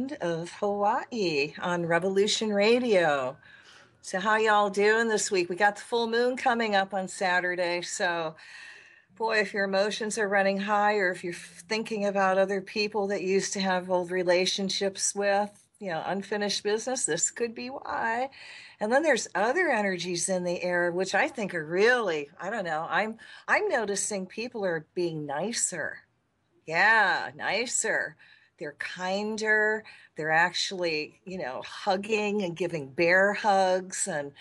Island of Hawaii on Revolution Radio. So how y'all doing this week? We got the full moon coming up on Saturday. So boy, if your emotions are running high or if you're thinking about other people that you used to have old relationships with, unfinished business, this could be why. And then there's other energies in the air, which I think are really, I don't know, I'm noticing people are being nicer. Yeah, nicer. They're kinder. They're actually, hugging and giving bear hugs. And,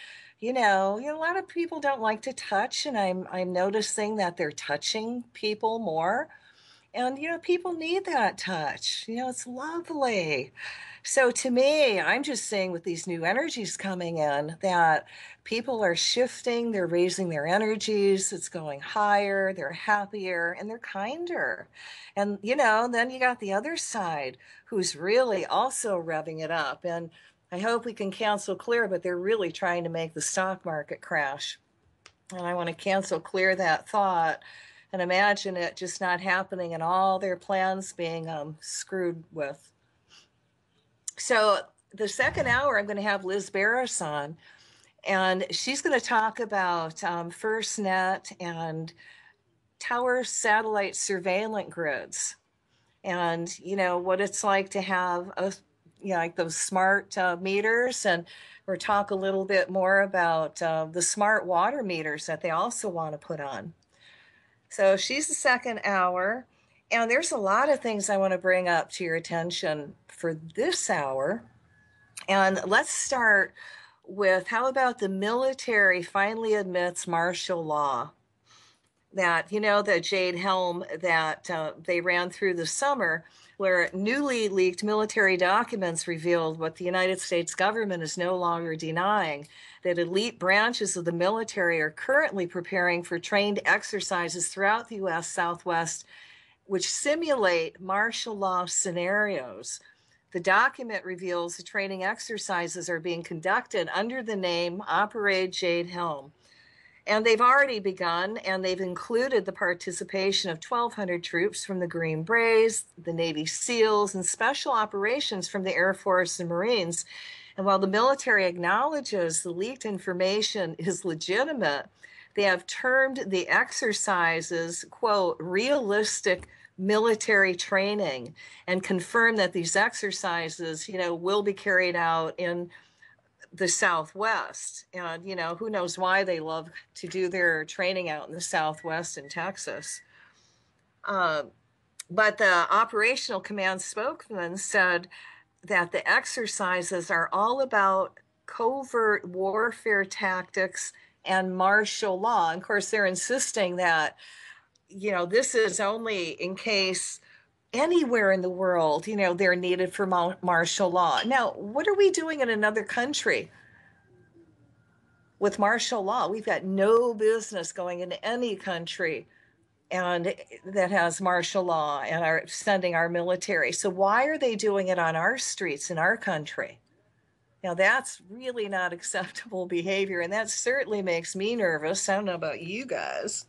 a lot of people don't like to touch, and I'm noticing that they're touching people more. And, people need that touch. It's lovely. So to me, I'm just saying with these new energies coming in that people are shifting, they're raising their energies, it's going higher, they're happier, and they're kinder. And, then you got the other side who's really also revving it up. And I hope we can cancel clear, but they're really trying to make the stock market crash. And I want to cancel clear that thought and imagine it just not happening and all their plans being screwed with. So the second hour, I'm going to have Liz Barris on, and she's going to talk about FirstNet and tower satellite surveillance grids, and what it's like to have like those smart meters, and we'll talk a little bit more about the smart water meters that they also want to put on. So she's the second hour. And there's a lot of things I want to bring up to your attention for this hour. And let's start with, how about the military finally admits martial law? That, the Jade Helm that they ran through the summer, where newly leaked military documents revealed what the United States government is no longer denying, that elite branches of the military are currently preparing for trained exercises throughout the U.S. Southwest, which simulate martial law scenarios. The document reveals the training exercises are being conducted under the name Operate Jade Helm. And they've already begun, and they've included the participation of 1,200 troops from the Green Berets, the Navy SEALs, and special operations from the Air Force and Marines. And while the military acknowledges the leaked information is legitimate, they have termed the exercises, quote, realistic military training, and confirmed that these exercises, will be carried out in the Southwest. And, who knows why they love to do their training out in the Southwest in Texas. But the operational command spokesman said that the exercises are all about covert warfare tactics and martial law. And of course, they're insisting that, this is only in case anywhere in the world, they're needed for martial law. Now, what are we doing in another country with martial law? We've got no business going into any country and that has martial law and are sending our military. So why are they doing it on our streets in our country? Now, that's really not acceptable behavior, and that certainly makes me nervous. I don't know about you guys.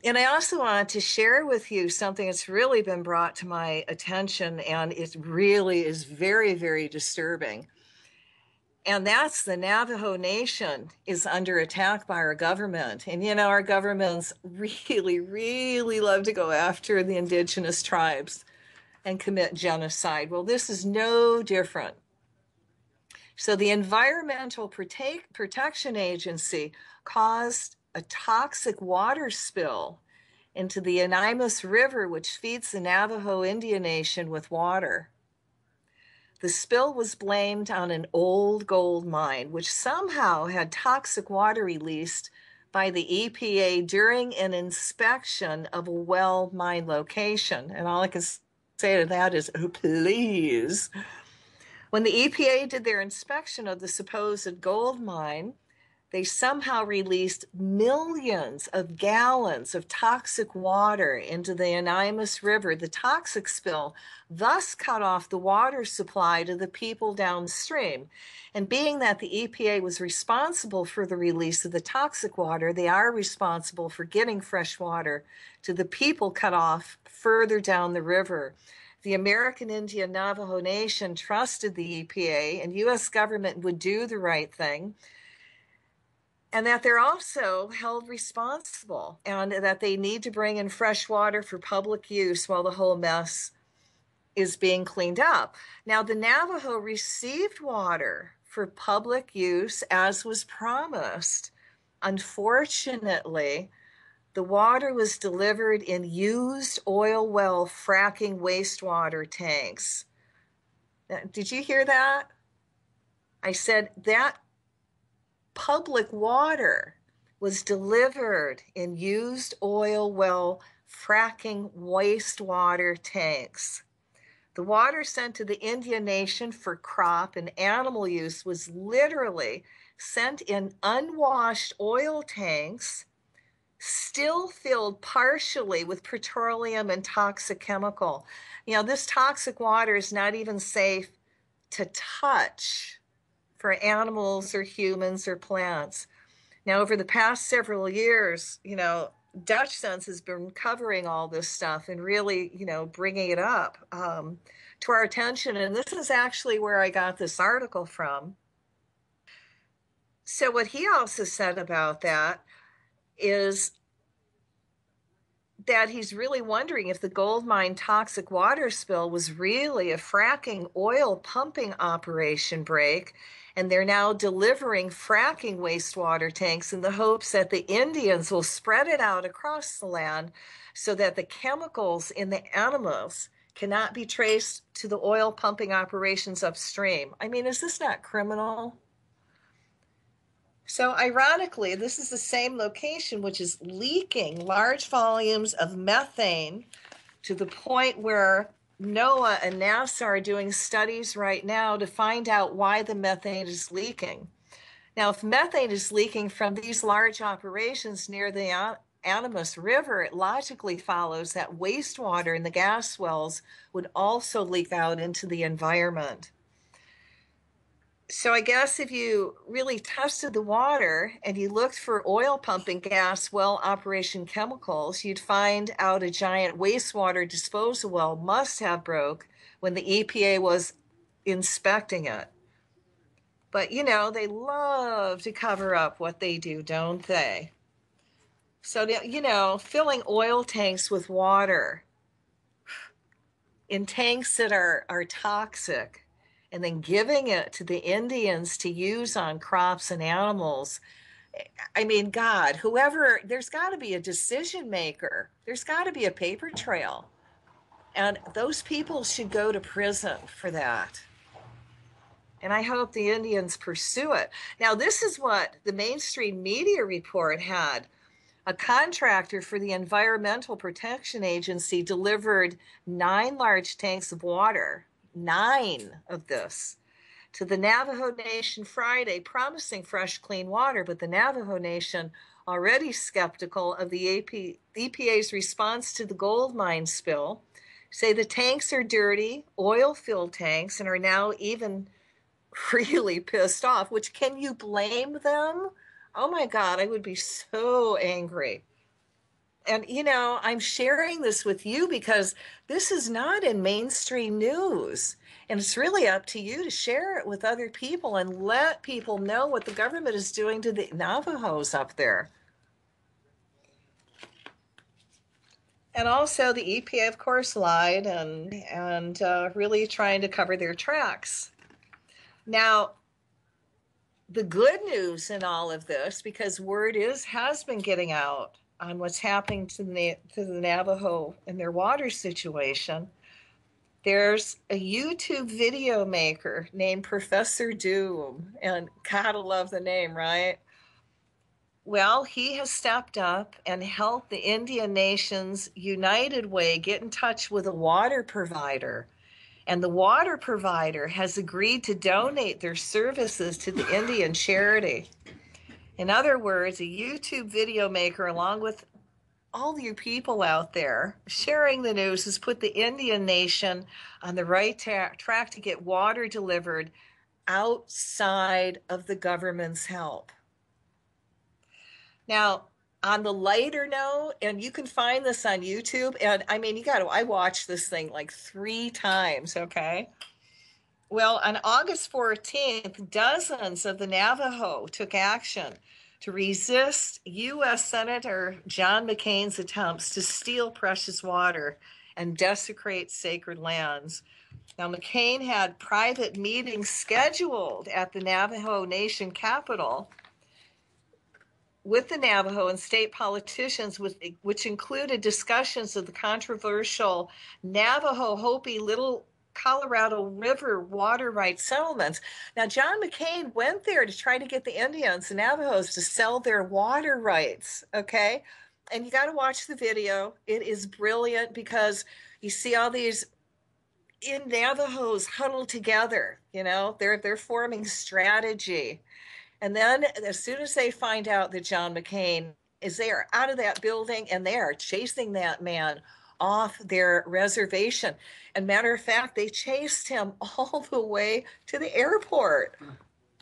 And I also want to share with you something that's really been brought to my attention, and it really is very, very disturbing. And that's the Navajo Nation is under attack by our government. And, our governments really, really love to go after the indigenous tribes and commit genocide. Well, this is no different. So the Environmental Protection Agency caused a toxic water spill into the Animas River, which feeds the Navajo Indian Nation with water. The spill was blamed on an old gold mine, which somehow had toxic water released by the EPA during an inspection of a well mine location. And all I can say to that is, oh, please. When the EPA did their inspection of the supposed gold mine, they somehow released millions of gallons of toxic water into the Animas River, the toxic spill, thus cut off the water supply to the people downstream. And being that the EPA was responsible for the release of the toxic water, they are responsible for getting fresh water to the people cut off further down the river. The American Indian Navajo Nation trusted the EPA and U.S. government would do the right thing, and that they're also held responsible and that they need to bring in fresh water for public use while the whole mess is being cleaned up. Now, the Navajo received water for public use as was promised. Unfortunately, the water was delivered in used oil well fracking wastewater tanks. Did you hear that? I said that public water was delivered in used oil well fracking wastewater tanks. The water sent to the Indian Nation for crop and animal use was literally sent in unwashed oil tanks, still filled partially with petroleum and toxic chemical. You know, this toxic water is not even safe to touch for animals or humans or plants. Now, over the past several years, you know, Dutch Sense has been covering all this stuff and really, you know, bringing it up to our attention. And this is actually where I got this article from. So what he also said about that is that he's really wondering if the gold mine toxic water spill was really a fracking oil pumping operation break, and they're now delivering fracking wastewater tanks in the hopes that the Indians will spread it out across the land so that the chemicals in the animals cannot be traced to the oil pumping operations upstream. I mean, is this not criminal? So ironically, this is the same location which is leaking large volumes of methane to the point where NOAA and NASA are doing studies right now to find out why the methane is leaking. Now, if methane is leaking from these large operations near the Animas River, it logically follows that wastewater in the gas wells would also leak out into the environment. So I guess if you really tested the water and you looked for oil pumping gas well operation chemicals, you'd find out a giant wastewater disposal well must have broke when the EPA was inspecting it. But, you know, they love to cover up what they do, don't they? So, you know, filling oil tanks with water in tanks that are toxic, and then giving it to the Indians to use on crops and animals. I mean, God, whoever, there's got to be a decision maker. There's got to be a paper trail. And those people should go to prison for that. And I hope the Indians pursue it. Now, this is what the mainstream media report had. A contractor for the Environmental Protection Agency delivered 9 large tanks of water, 9 of this, to the Navajo Nation Friday, promising fresh, clean water. But the Navajo Nation, already skeptical of the EPA's response to the gold mine spill, say the tanks are dirty, oil-filled tanks, and are now even really pissed off, which can you blame them? Oh my God, I would be so angry. And, you know, I'm sharing this with you because this is not in mainstream news. And it's really up to you to share it with other people and let people know what the government is doing to the Navajos up there. And also the EPA, of course, lied and really trying to cover their tracks. Now, the good news in all of this, because word has been getting out on what's happening to the Navajo and their water situation, there's a YouTube video maker named Professor Doom, and gotta love the name, right? Well, he has stepped up and helped the Indian Nations United Way get in touch with a water provider. And the water provider has agreed to donate their services to the Indian charity. In other words, a YouTube video maker, along with all you people out there sharing the news, has put the Indian nation on the right track to get water delivered outside of the government's help. Now, on the lighter note, and you can find this on YouTube, and I mean, I watched this thing like 3 times, okay? Well, on August 14th, dozens of the Navajo took action to resist U.S. Senator John McCain's attempts to steal precious water and desecrate sacred lands. Now, McCain had private meetings scheduled at the Navajo Nation capital with the Navajo and state politicians, which included discussions of the controversial Navajo Hopi Little Colorado River water rights settlements. Now, John McCain went there to try to get the Indians, the Navajos, to sell their water rights, okay? And you got to watch the video. It is brilliant because you see all these Navajos huddled together, they're forming strategy. And then as soon as they find out that John McCain is there, out of that building, and they are chasing that man off their reservation. And matter of fact, they chased him all the way to the airport.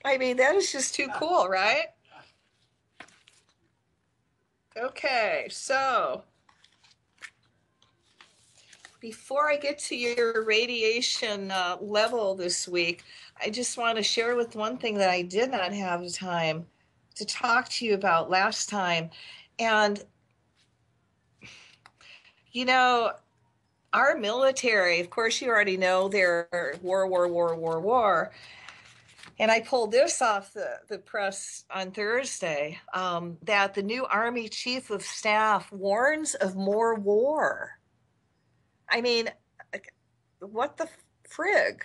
I mean, that is just too cool, right? Okay, so before I get to your radiation level this week, I just want to share with one thing that I did not have time to talk to you about last time. And, our military, of course, you already know they're war. And I pulled this off the press on Thursday, that the new Army Chief of Staff warns of more war. I mean, what the frig?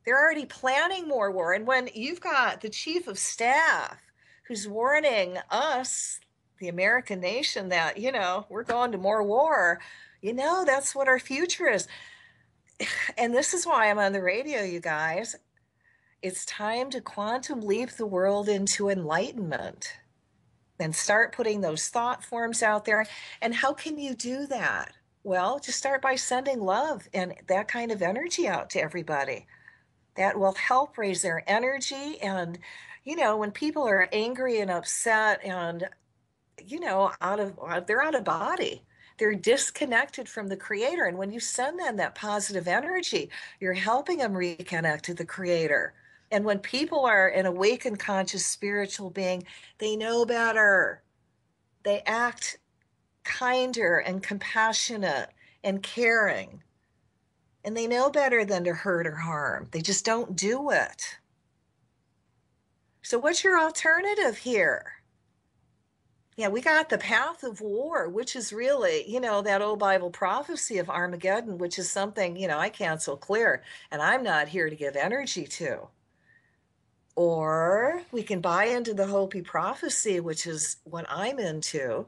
They're already planning more war. And when you've got the Chief of Staff who's warning us, the American nation, that, we're going to more war, that's what our future is. And this is why I'm on the radio, you guys. It's time to quantum leap the world into enlightenment and start putting those thought forms out there. And how can you do that? Well, just start by sending love and that kind of energy out to everybody. That will help raise their energy. And, when people are angry and upset and, they're out of body, they're disconnected from the Creator. And when you send them that positive energy, you're helping them reconnect to the Creator. And when people are an awakened, conscious, spiritual being, they know better. They act kinder and compassionate and caring. And they know better than to hurt or harm. They just don't do it. So what's your alternative here? Yeah, we got the path of war, which is really, that old Bible prophecy of Armageddon, which is something, I can't so clear, and I'm not here to give energy to. Or we can buy into the Hopi prophecy, which is what I'm into,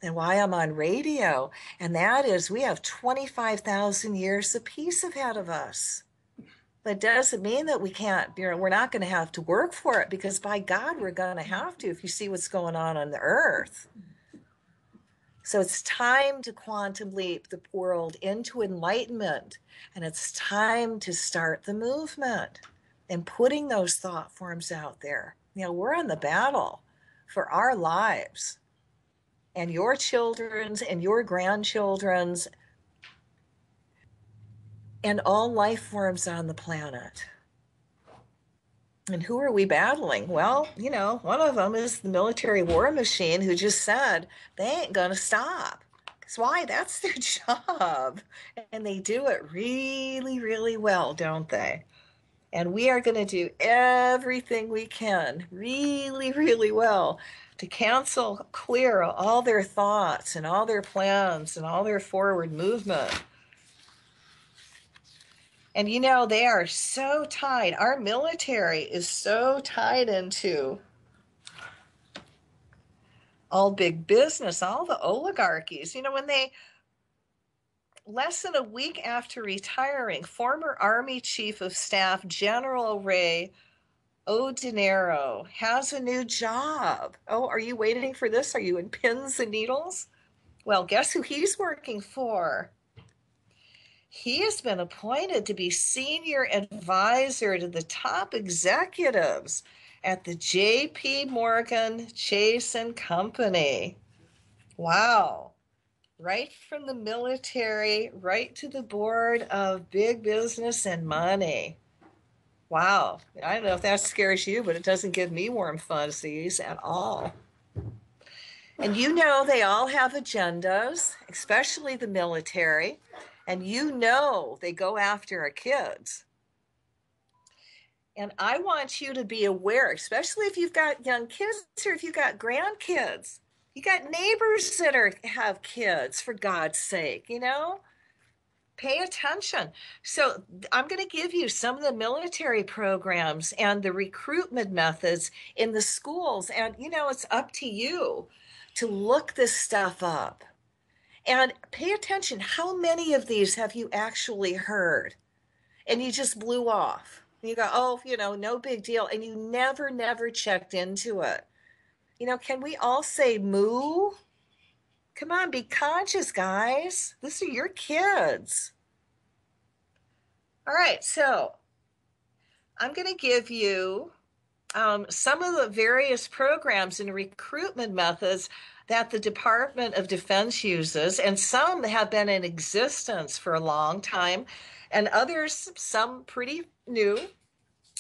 and why I'm on radio, and that is we have 25,000 years of peace ahead of us. But it doesn't mean that we can't, we're not going to have to work for it, because by God, we're going to have to, if you see what's going on the earth. So it's time to quantum leap the world into enlightenment, and it's time to start the movement and putting those thought forms out there. We're in the battle for our lives and your children's and your grandchildren's and all life forms on the planet. And who are we battling? Well, one of them is the military war machine, who just said they ain't going to stop. That's why, that's their job. And they do it really, really well, don't they? And we are going to do everything we can really, really well to cancel, clear all their thoughts and all their plans and all their forward movement. And they are so tied. Our military is so tied into all big business, all the oligarchies. When they, less than a week after retiring, former Army Chief of Staff General Ray O Dinero has a new job. Oh, are you waiting for this? Are you in pins and needles? Well, guess who he's working for? He has been appointed to be senior advisor to the top executives at the J.P. Morgan Chase and Company. Wow. Right from the military, right to the board of big business and money. Wow. I don't know if that scares you, but it doesn't give me warm fuzzies at all. And you know they all have agendas, especially the military, and you know they go after our kids. And I want you to be aware, especially if you've got young kids or if you've got grandkids. You got neighbors that have kids, for God's sake, you know? Pay attention. So I'm going to give you some of the military programs and the recruitment methods in the schools. And, you know, it's up to you to look this stuff up. And pay attention. How many of these have you actually heard? And you just blew off. You go, oh, you know, no big deal. And you never checked into it. You know, can we all say moo? Come on, be conscious, guys. These are your kids. All right, so I'm going to give you some of the various programs and recruitment methods that the Department of Defense uses, and some have been in existence for a long time, and others, some pretty new.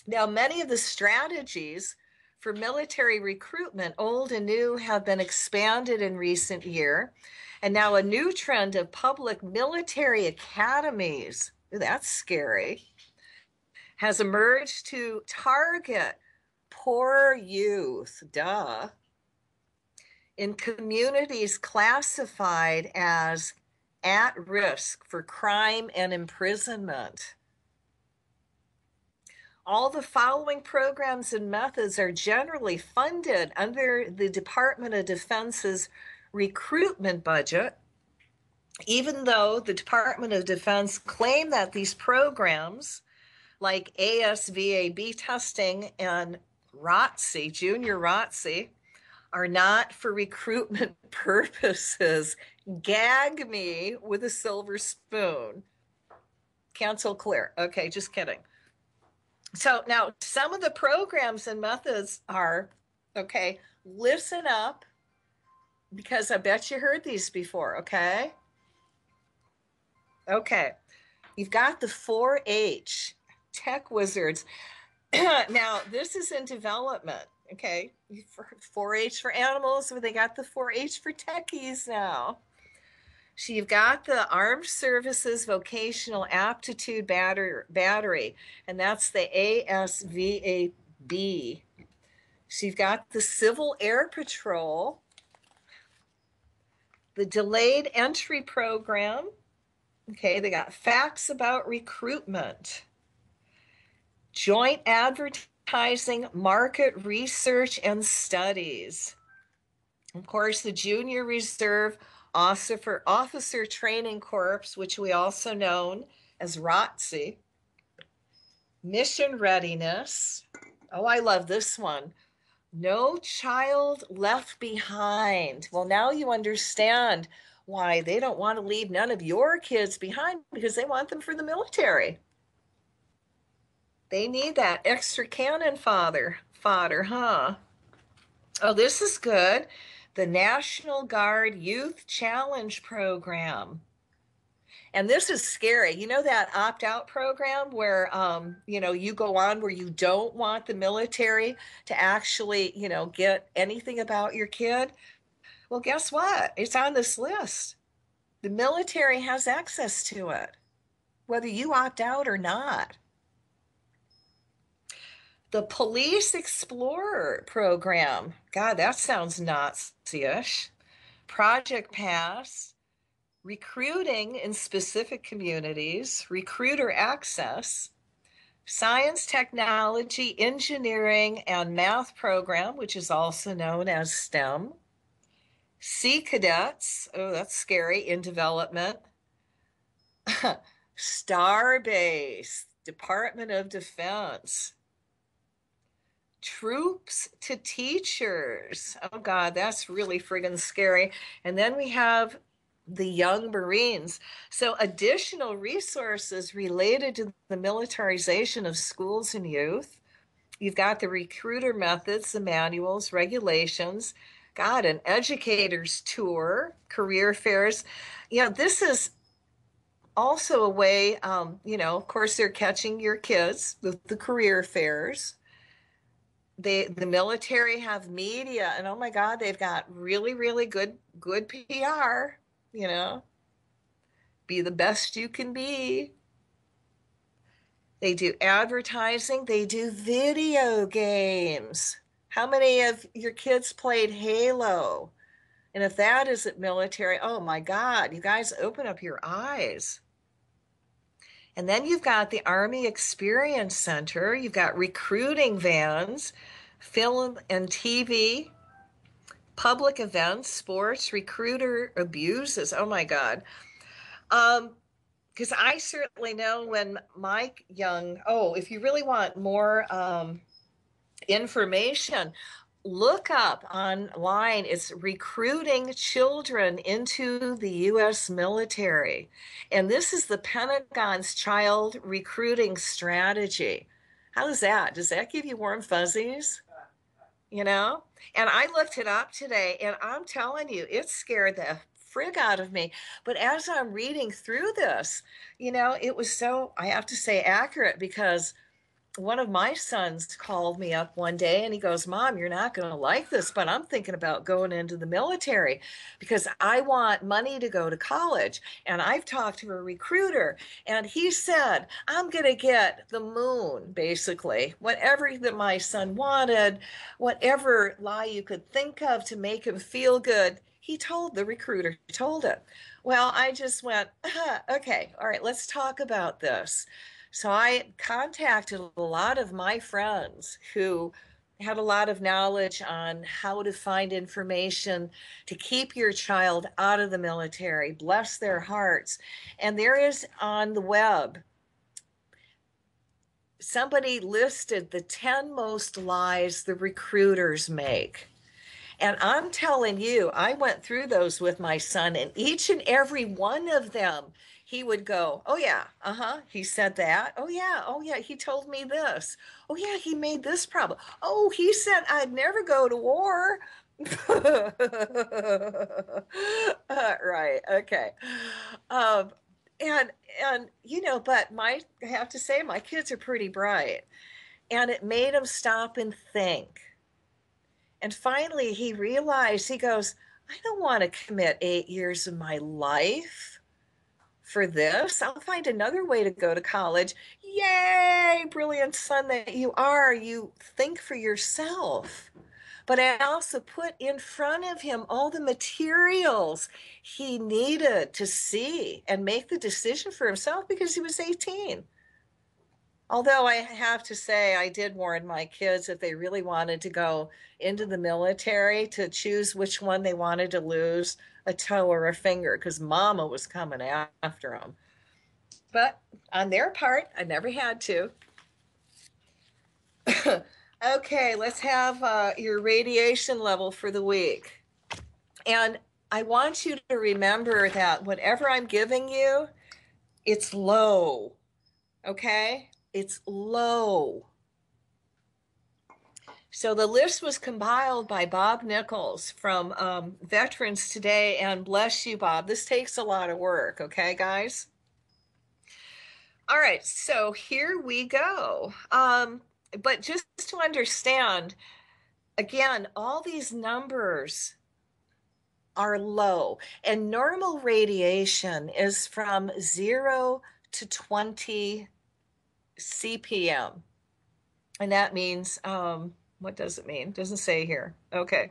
Now, many of the strategies for military recruitment, old and new, have been expanded in recent years. And now a new trend of public military academies, that's scary, has emerged to target poor youth, in communities classified as at risk for crime and imprisonment. All the following programs and methods are generally funded under the Department of Defense's recruitment budget, even though the Department of Defense claim that these programs, like ASVAB testing and ROTC, junior ROTC, are not for recruitment purposes. Gag me with a silver spoon. Cancel clear. Okay, just kidding. So now some of the programs and methods are, okay, listen up, because I bet you heard these before, okay? Okay, you've got the 4-H, tech wizards. Now, this is in development, okay? 4-H for animals, but they got the 4-H for techies now. So you've got the Armed Services Vocational Aptitude Battery, and that's the ASVAB. So you've got the Civil Air Patrol, the Delayed Entry Program. Okay, they got Facts About Recruitment, Joint Advertising, Market Research and Studies. Of course, the Junior Reserve Officer Training Corps, which we also know as ROTC. Mission Readiness. Oh, I love this one. No Child Left Behind. Well, now you understand why they don't want to leave none of your kids behind, because they want them for the military. They need that extra cannon fodder, huh? Oh, this is good. The National Guard Youth Challenge Program. And this is scary. You know that opt-out program where, you know, you go on where you don't want the military to actually, you know, get anything about your kid? Well, guess what? It's on this list. The military has access to it, whether you opt out or not. The Police Explorer program. God, that sounds Nazi-ish. Project Pass, recruiting in specific communities, recruiter access, science, technology, engineering, and math program, which is also known as STEM. Sea Cadets, oh, that's scary, in development. Starbase, Department of Defense. troops to teachers. Oh God, that's really friggin' scary. And then we have the young Marines. So additional resources related to the militarization of schools and youth. You've got the recruiter methods, the manuals, regulations. God, an educator's tour, career fairs. This is also a way, of course, they're catching your kids with the career fairs. The military have media, and oh my God, they've got really, really good PR, be the best you can be. They do advertising, they do video games. How many of your kids played Halo? And if that isn't military, oh my God, you guys open up your eyes. And then you've got the Army Experience Center, you've got recruiting vans, film and TV, public events, sports, recruiter abuses. Oh my God. Because I certainly know when my if you really want more information, look up online. It's recruiting children into the U.S. military. And this is the Pentagon's child recruiting strategy. How does that? Does that give you warm fuzzies? And I looked it up today, and I'm telling you, it scared the frig out of me. But as I'm reading through this, it was so, I have to say, accurate, because one of my sons called me up one day and he goes, Mom, you're not going to like this, but I'm thinking about going into the military because I want money to go to college. And I've talked to a recruiter, and he said, I'm going to get the moon, basically, whatever that my son wanted, whatever lie you could think of to make him feel good. The recruiter told it. Well, I just went, okay, all right, let's talk about this. So I contacted a lot of my friends who had a lot of knowledge on how to find information to keep your child out of the military. Bless their hearts. And there is on the web, somebody listed the 10 most lies the recruiters make. And I'm telling you, I went through those with my son, and each and every one of them, he would go, oh yeah, he said that. Oh yeah, he told me this. Oh yeah, he made this problem. Oh, he said I'd never go to war. Right, okay. Um, but I have to say, my kids are pretty bright, and it made them stop and think. And finally, he realized, he goes, I don't want to commit 8 years of my life for this. I'll find another way to go to college. Yay, brilliant son that you are. You think for yourself. But I also put in front of him all the materials he needed to see and make the decision for himself because he was 18. Although I have to say, I did warn my kids if they really wanted to go into the military to choose which one they wanted to lose, a toe or a finger, because Mama was coming after them. But on their part, I never had to. Okay, let's have your radiation level for the week. And I want you to remember that whatever I'm giving you, it's low. Okay? It's low. So the list was compiled by Bob Nichols from Veterans Today, and bless you, Bob. This takes a lot of work, okay, guys? All right, so here we go. But just to understand, again, all these numbers are low, and normal radiation is from 0 to 20 CPM. And that means, what does it mean? It doesn't say here. Okay.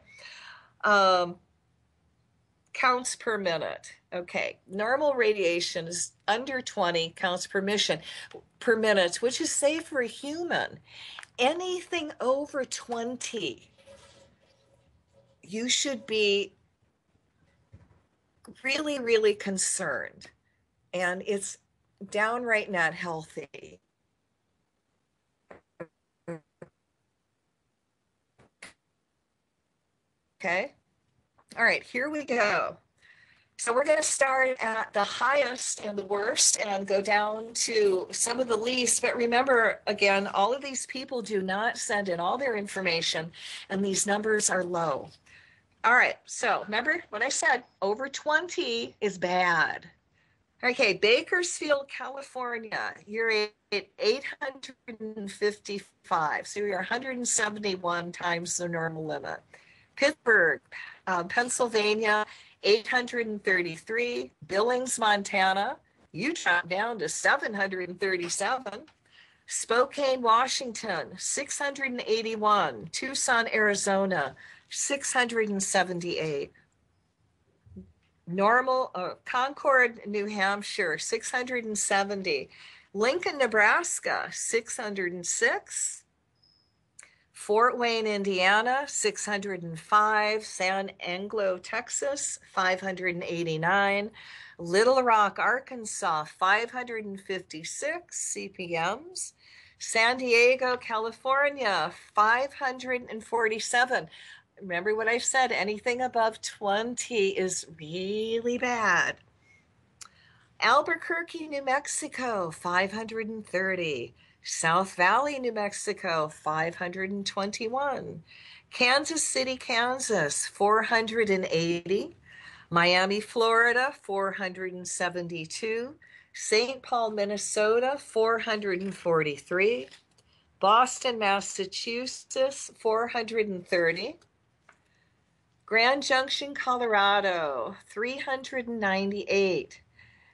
Counts per minute. Okay. Normal radiation is under 20 counts per minute, which is safe for a human. Anything over 20, you should be really, really concerned. And it's downright not healthy. okay? All right, here we go. So we're going to start at the highest and the worst and go down to some of the least. But remember, again, all of these people do not send in all their information, and these numbers are low. All right, so remember what I said, over 20 is bad. Okay, Bakersfield, California, you're at 855, so you're 171 times the normal limit. Pittsburgh, Pennsylvania, 833. Billings, Montana, you dropped down to 737. Spokane, Washington, 681. Tucson, Arizona, 678. Concord, New Hampshire, 670. Lincoln, Nebraska, 606. Fort Wayne, Indiana, 605. San Angelo, Texas, 589. Little Rock, Arkansas, 556 CPMs. San Diego, California, 547. Remember what I said, anything above 20 is really bad. Albuquerque, New Mexico, 530. South Valley, New Mexico, 521. Kansas City, Kansas, 480. Miami, Florida, 472. St. Paul, Minnesota, 443. Boston, Massachusetts, 430. Grand Junction, Colorado, 398.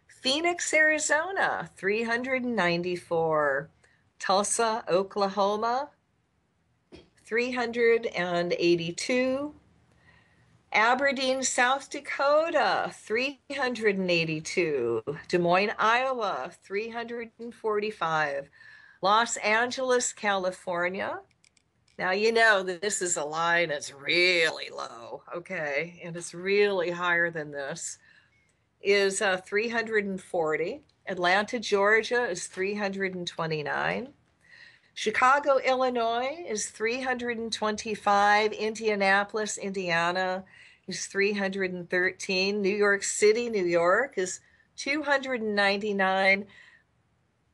Phoenix, Arizona, 394. Tulsa, Oklahoma, 382. Aberdeen, South Dakota, 382. Des Moines, Iowa, 345. Los Angeles, California. Now, you know that this is a line that's really low, okay? And it's really higher than this, is 340. Atlanta, Georgia is 329. Chicago, Illinois is 325. Indianapolis, Indiana is 313. New York City, New York is 299.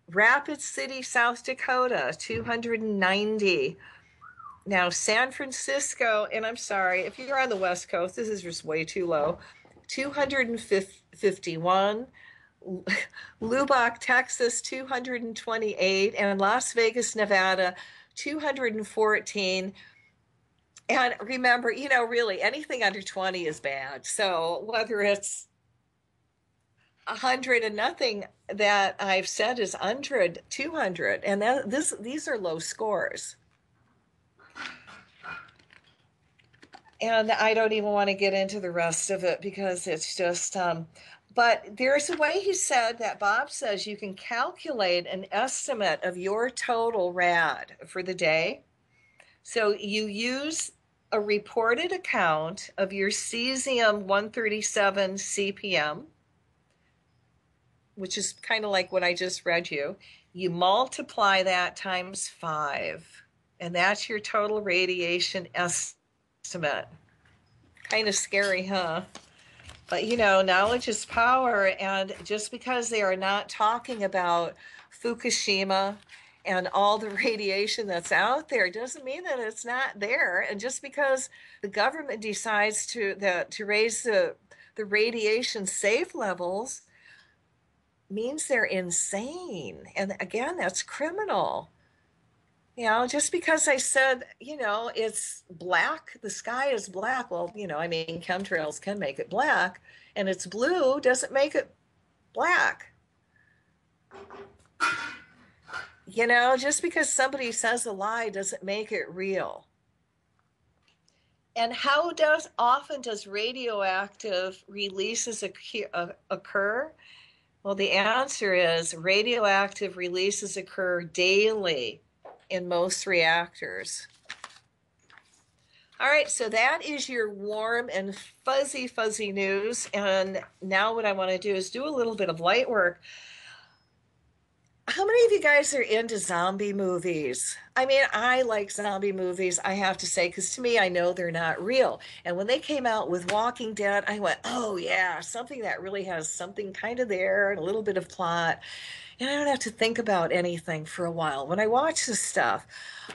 Rapid City, South Dakota, 290. Now, San Francisco, and I'm sorry, if you're on the West Coast, this is just way too low, 251. Lubbock, Texas, 228, and Las Vegas, Nevada, 214. And remember, you know, really anything under 20 is bad. So whether it's 100 and nothing that I've said is 100, 200, and these are low scores. And I don't even want to get into the rest of it because it's just, but there's a way he said that Bob says you can calculate an estimate of your total rad for the day. So you use a reported account of your cesium 137 CPM, which is kind of like what I just read you. You multiply that times 5, and that's your total radiation estimate. Kind of scary, huh? But you know, knowledge is power, and just because they are not talking about Fukushima and all the radiation that's out there doesn't mean that it's not there. And just because the government decides to raise the radiation safe levels means they're insane. And again, that's criminal. You know, just because I said, you know, it's black, the sky is black. Well, you know, I mean, chemtrails can make it black, and it's blue doesn't make it black. You know, just because somebody says a lie doesn't make it real. And how often does radioactive releases occur? Well, the answer is radioactive releases occur daily in most reactors. All right, so that is your warm and fuzzy news. And now what I want to do is do a little bit of light work. How many of you guys are into zombie movies? I mean, I like zombie movies, I have to say, because to me, I know they're not real. And when they came out with Walking Dead, I went, oh, yeah, something that really has something kind of there and a little bit of plot. And I don't have to think about anything for a while when I watch this stuff.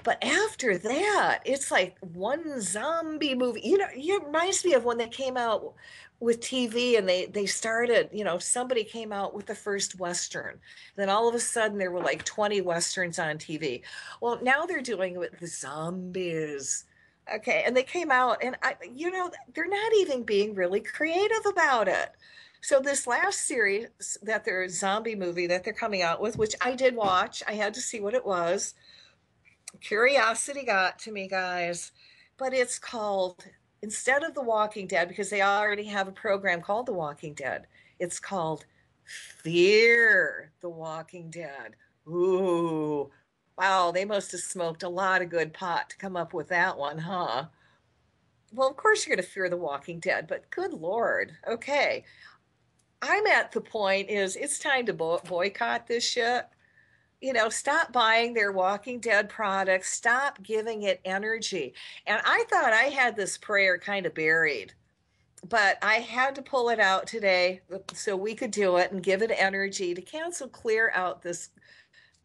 But after that, it's like one zombie movie. You know, it reminds me of when they came out with TV and they started, you know, somebody came out with the first Western. Then all of a sudden there were like 20 Westerns on TV. Well, now they're doing it with the zombies. Okay, and they came out and you know, they're not even being really creative about it. So this last series that their zombie movie that they're coming out with, which I did watch, I had to see what it was. Curiosity got to me, guys. But it's called, instead of The Walking Dead, because they already have a program called The Walking Dead, it's called Fear the Walking Dead. Ooh, wow, they must have smoked a lot of good pot to come up with that one, huh? Well, of course you're going to fear the Walking Dead, but good Lord. Okay. I'm at the point is it's time to boycott this shit. You know, stop buying their Walking Dead products, stop giving it energy. And I thought I had this prayer kind of buried, but I had to pull it out today so we could do it and give it energy to cancel clear out this.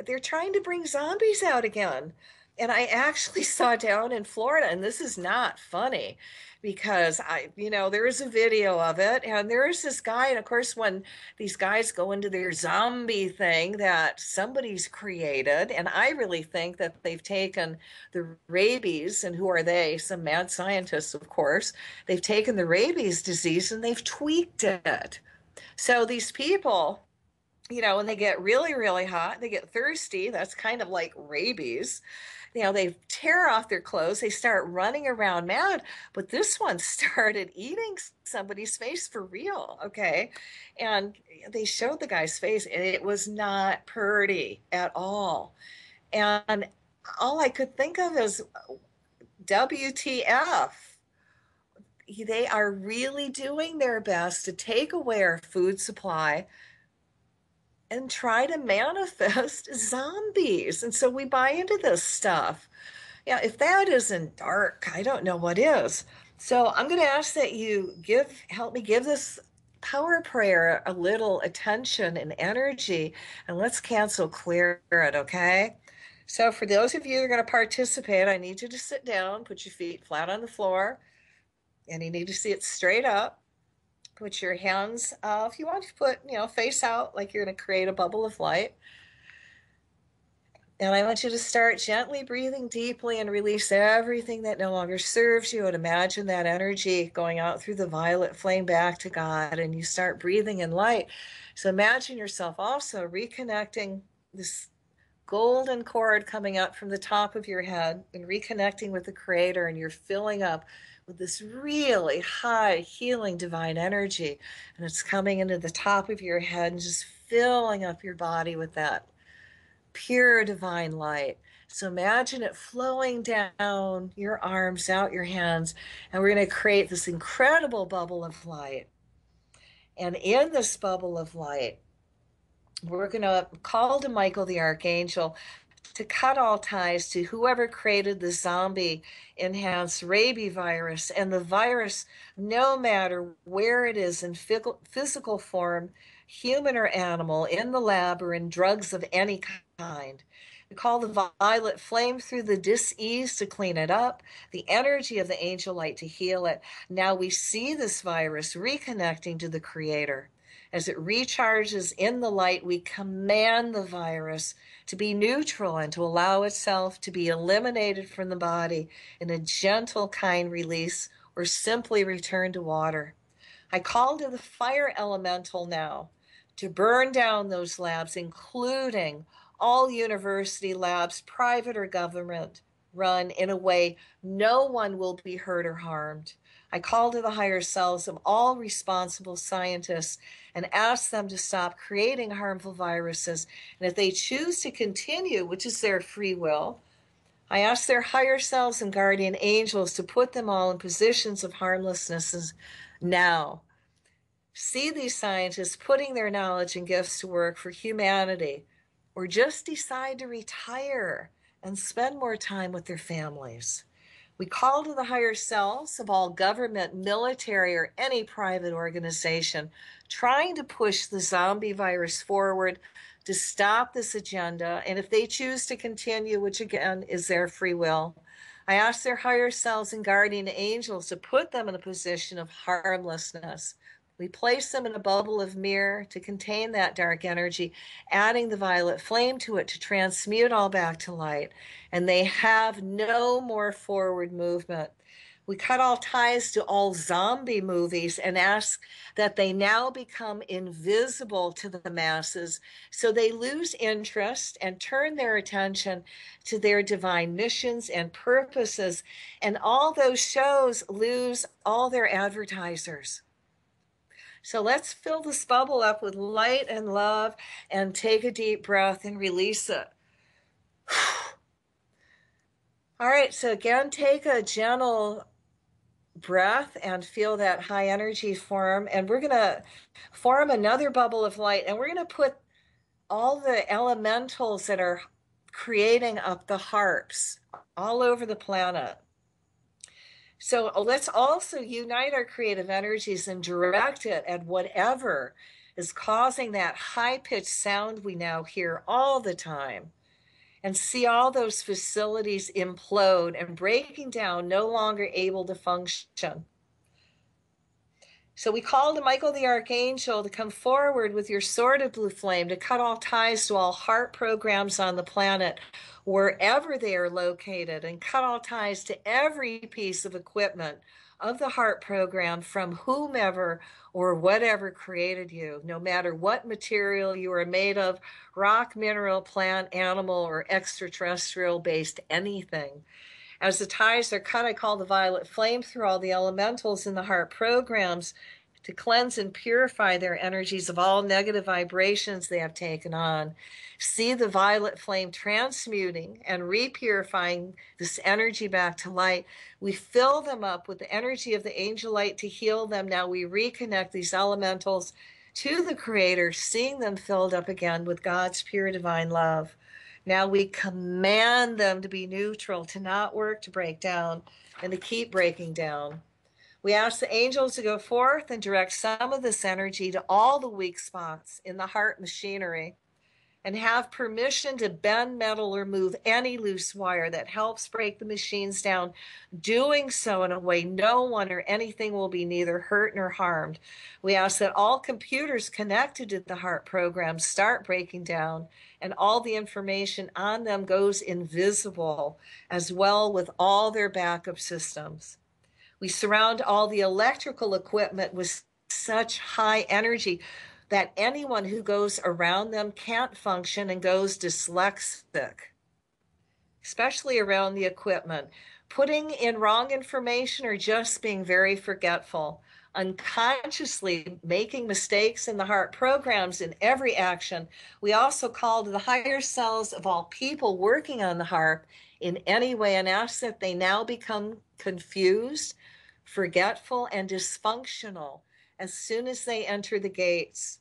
They're trying to bring zombies out again. And I actually saw down in Florida, and this is not funny because you know, there is a video of it, and there is this guy, and of course, when these guys go into their zombie thing that somebody's created, and I really think that they've taken the rabies, and who are they? Some mad scientists, of course. They've taken the rabies disease and they've tweaked it. So these people, you know, when they get really, really hot, they get thirsty. That's kind of like rabies. You know, they tear off their clothes, they start running around mad. But this one started eating somebody's face for real. Okay. And they showed the guy's face, and it was not pretty at all. And all I could think of is WTF. They are really doing their best to take away our food supply and try to manifest zombies. And so we buy into this stuff. Yeah, if that isn't dark, I don't know what is. So I'm going to ask that you help me give this power prayer a little attention and energy, and let's cancel clear it, okay? So for those of you who are going to participate, I need you to sit down, put your feet flat on the floor, and you need to see it straight up. Put your hands, if you want to put, you know, face out like you're going to create a bubble of light. And I want you to start gently breathing deeply and release everything that no longer serves you. And imagine that energy going out through the violet flame back to God. And you start breathing in light. So imagine yourself also reconnecting this golden cord coming up from the top of your head and reconnecting with the Creator. And you're filling up with this really high healing divine energy. And it's coming into the top of your head and just filling up your body with that pure divine light. So imagine it flowing down your arms, out your hands, and we're going to create this incredible bubble of light. And in this bubble of light, we're going to call to Michael the Archangel to cut all ties to whoever created the zombie enhanced rabies virus. And the virus, no matter where it is in physical form, human or animal, in the lab or in drugs of any kind. We call the violet flame through the dis-ease to clean it up, the energy of the angel light to heal it. Now we see this virus reconnecting to the Creator. As it recharges in the light, we command the virus to be neutral and to allow itself to be eliminated from the body in a gentle, kind release, or simply return to water. I call to the fire elemental now to burn down those labs, including all university labs, private or government, run in a way no one will be hurt or harmed. I call to the higher selves of all responsible scientists and ask them to stop creating harmful viruses. And if they choose to continue, which is their free will, I ask their higher selves and guardian angels to put them all in positions of harmlessness now. See these scientists putting their knowledge and gifts to work for humanity or just decide to retire and spend more time with their families. We call to the higher selves of all government, military, or any private organization trying to push the zombie virus forward to stop this agenda. And if they choose to continue, which again is their free will, I ask their higher selves and guardian angels to put them in a position of harmlessness. We place them in a bubble of mirror to contain that dark energy, adding the violet flame to it to transmute all back to light. And they have no more forward movement. We cut all ties to all zombie movies and ask that they now become invisible to the masses so they lose interest and turn their attention to their divine missions and purposes. And all those shows lose all their advertisers. So let's fill this bubble up with light and love and take a deep breath and release it. All right, so again, take a gentle breath and feel that high energy form. And we're going to form another bubble of light, and we're going to put all the elementals that are creating up the harps all over the planet. So let's also unite our creative energies and direct it at whatever is causing that high-pitched sound we now hear all the time, and see all those facilities implode and breaking down, no longer able to function. So we call to Michael the Archangel to come forward with your sword of blue flame to cut all ties to all heart programs on the planet, wherever they are located, and cut all ties to every piece of equipment of the heart program from whomever or whatever created you, no matter what material you are made of, rock, mineral, plant, animal, or extraterrestrial-based anything. As the ties are cut, I call the violet flame through all the elementals in the heart programs to cleanse and purify their energies of all negative vibrations they have taken on. See the violet flame transmuting and repurifying this energy back to light. We fill them up with the energy of the angel light to heal them. Now we reconnect these elementals to the Creator, seeing them filled up again with God's pure divine love. Now we command them to be neutral, to not work, to break down, and to keep breaking down. We ask the angels to go forth and direct some of this energy to all the weak spots in the heart machinery, and have permission to bend metal or move any loose wire that helps break the machines down, doing so in a way no one or anything will be neither hurt nor harmed. We ask that all computers connected to the heart program start breaking down, and all the information on them goes invisible, as well with all their backup systems. We surround all the electrical equipment with such high energy that anyone who goes around them can't function and goes dyslexic, especially around the equipment, putting in wrong information or just being very forgetful, unconsciously making mistakes in the heart programs in every action. We also call to the higher selves of all people working on the heart in any way and ask that they now become confused, forgetful, and dysfunctional as soon as they enter the gates.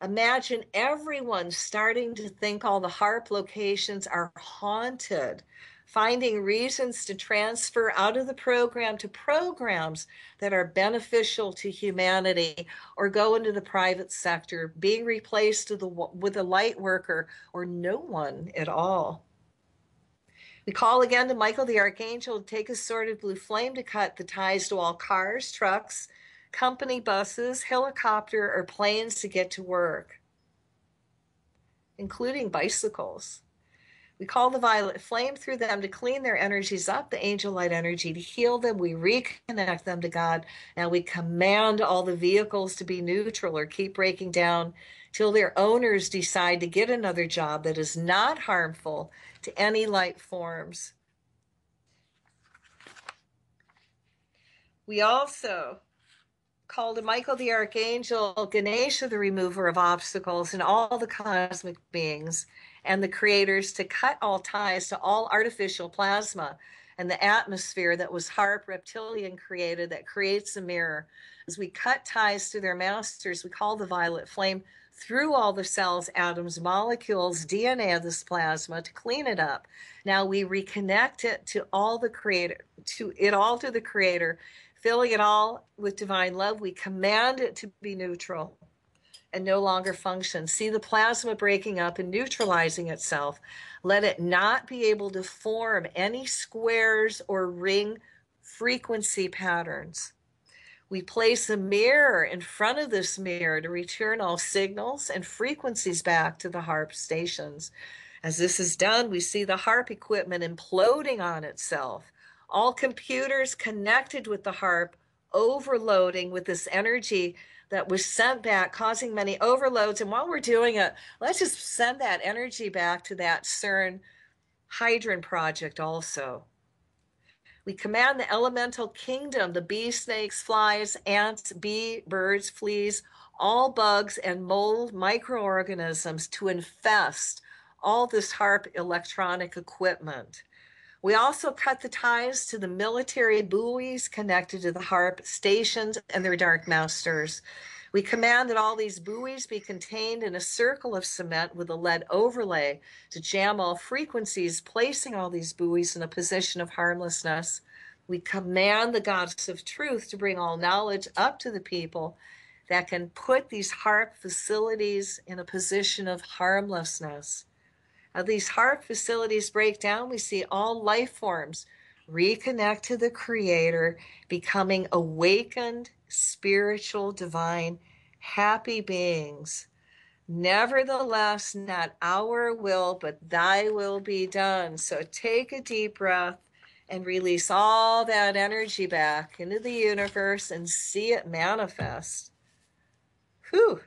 Imagine everyone starting to think all the harp locations are haunted, finding reasons to transfer out of the program to programs that are beneficial to humanity, or go into the private sector, being replaced with a light worker or no one at all. We call again to Michael the Archangel to take his sword of blue flame to cut the ties to all cars, trucks, company buses, helicopter, or planes to get to work, including bicycles. We call the violet flame through them to clean their energies up, the angel light energy to heal them. We reconnect them to God. Now we command all the vehicles to be neutral or keep breaking down till their owners decide to get another job that is not harmful to any light forms. We also call to Michael the Archangel, Ganesha the remover of obstacles, and all the cosmic beings and the creators to cut all ties to all artificial plasma and the atmosphere that was harp reptilian created that creates a mirror. As we cut ties to their masters, we call the violet flame through all the cells, atoms, molecules, DNA of this plasma to clean it up. Now we reconnect it to all the creator, to the creator, filling it all with divine love. We command it to be neutral and no longer function. See the plasma breaking up and neutralizing itself. Let it not be able to form any squares or ring frequency patterns. We place a mirror in front of this mirror to return all signals and frequencies back to the HARP stations. As this is done, we see the HARP equipment imploding on itself. All computers connected with the HARP overloading with this energy that was sent back, causing many overloads. And while we're doing it, let's just send that energy back to that CERN Hydrogen project also. We command the elemental kingdom, the bee, snakes, flies, ants, birds, fleas, all bugs and mold microorganisms to infest all this HARP electronic equipment. We also cut the ties to the military buoys connected to the HARP stations and their dark masters. We command that all these buoys be contained in a circle of cement with a lead overlay to jam all frequencies, placing all these buoys in a position of harmlessness. We command the goddess of truth to bring all knowledge up to the people that can put these HARP facilities in a position of harmlessness. As these HARP facilities break down, we see all life forms reconnect to the Creator, becoming awakened, spiritual, divine, happy beings. Nevertheless, not our will, but thy will be done. So take a deep breath and release all that energy back into the universe and see it manifest. Whew.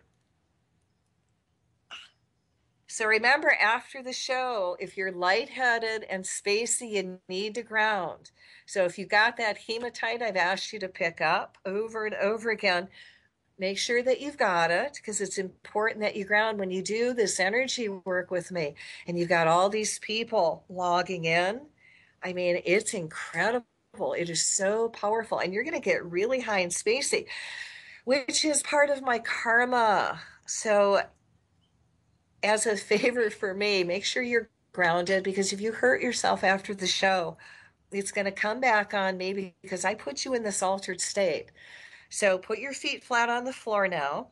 So remember, after the show, if you're lightheaded and spacey, you need to ground. So if you got that hematite I've asked you to pick up over and over again, make sure that you've got it, because it's important that you ground when you do this energy work with me. And you've got all these people logging in. I mean, it's incredible. It is so powerful. And you're going to get really high and spacey, which is part of my karma. So as a favor for me, make sure you're grounded, because if you hurt yourself after the show, it's going to come back on me, because I put you in this altered state. So put your feet flat on the floor now,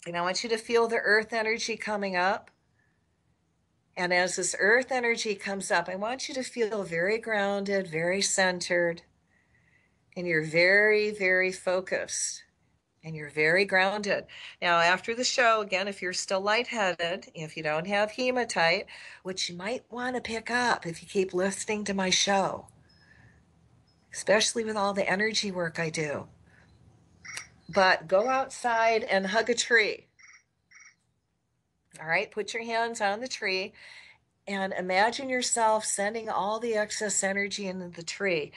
and I want you to feel the earth energy coming up. And as this earth energy comes up, I want you to feel very grounded, very centered, and you're very, very focused. And you're very grounded. Now, after the show, again, if you're still lightheaded, if you don't have hematite, which you might want to pick up if you keep listening to my show, especially with all the energy work I do. But go outside and hug a tree. All right, put your hands on the tree and imagine yourself sending all the excess energy into the tree.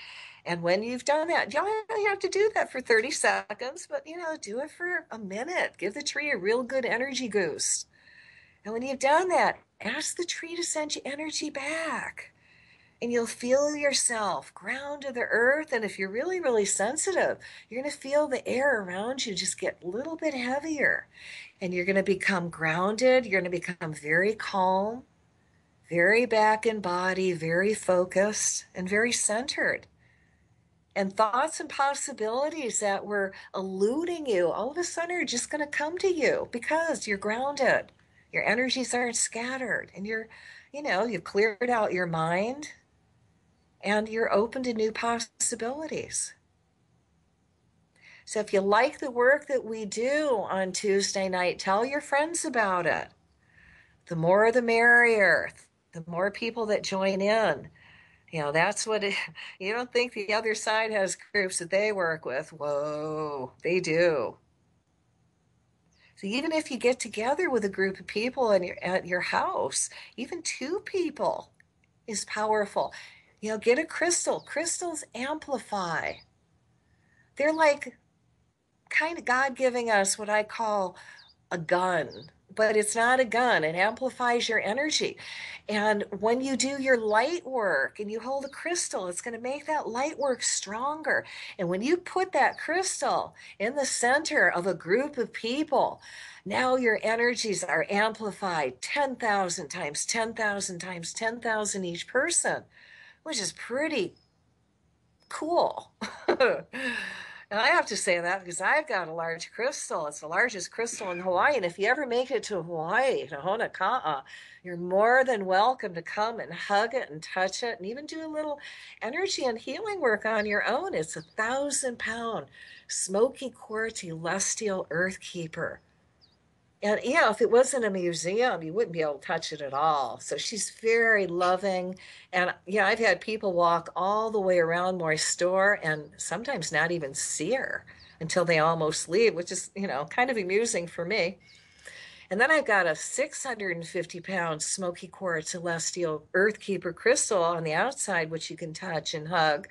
And when you've done that, you don't have to do that for 30 seconds, but, do it for a minute. Give the tree a real good energy boost. And when you've done that, ask the tree to send you energy back. And you'll feel yourself ground to the earth. And if you're really, really sensitive, you're going to feel the air around you just get a little bit heavier. And you're going to become grounded. You're going to become very calm, very back in body, very focused, and very centered. And thoughts and possibilities that were eluding you, all of a sudden are just going to come to you because you're grounded. Your energies aren't scattered, and you've cleared out your mind, and you're open to new possibilities. So if you like the work that we do on Tuesday night, tell your friends about it. The more the merrier, the more people that join in. That's what you don't think the other side has groups that they work with. Whoa, they do. So even if you get together with a group of people at your house, even 2 people is powerful. Get a crystal. Crystals amplify. They're like kind of God giving us what I call a gun. but it's not a gun. It amplifies your energy. And when you do your light work and you hold a crystal, it's going to make that light work stronger. And when you put that crystal in the center of a group of people, now your energies are amplified 10,000 times, 10,000 times, 10,000 each person, which is pretty cool. And I have to say that because I've got a large crystal. It's the largest crystal in Hawaii. And if you ever make it to Hawaii, to Honoka'a, you're more than welcome to come and hug it and touch it and even do a little energy and healing work on your own. It's 1,000-pound smoky quartz celestial earth keeper. And if it wasn't a museum, you wouldn't be able to touch it at all. So she's very loving. And I've had people walk all the way around my store and sometimes not even see her until they almost leave, which is, kind of amusing for me. And then I've got a 650-pound smoky quartz celestial earth keeper crystal on the outside, which you can touch and hug.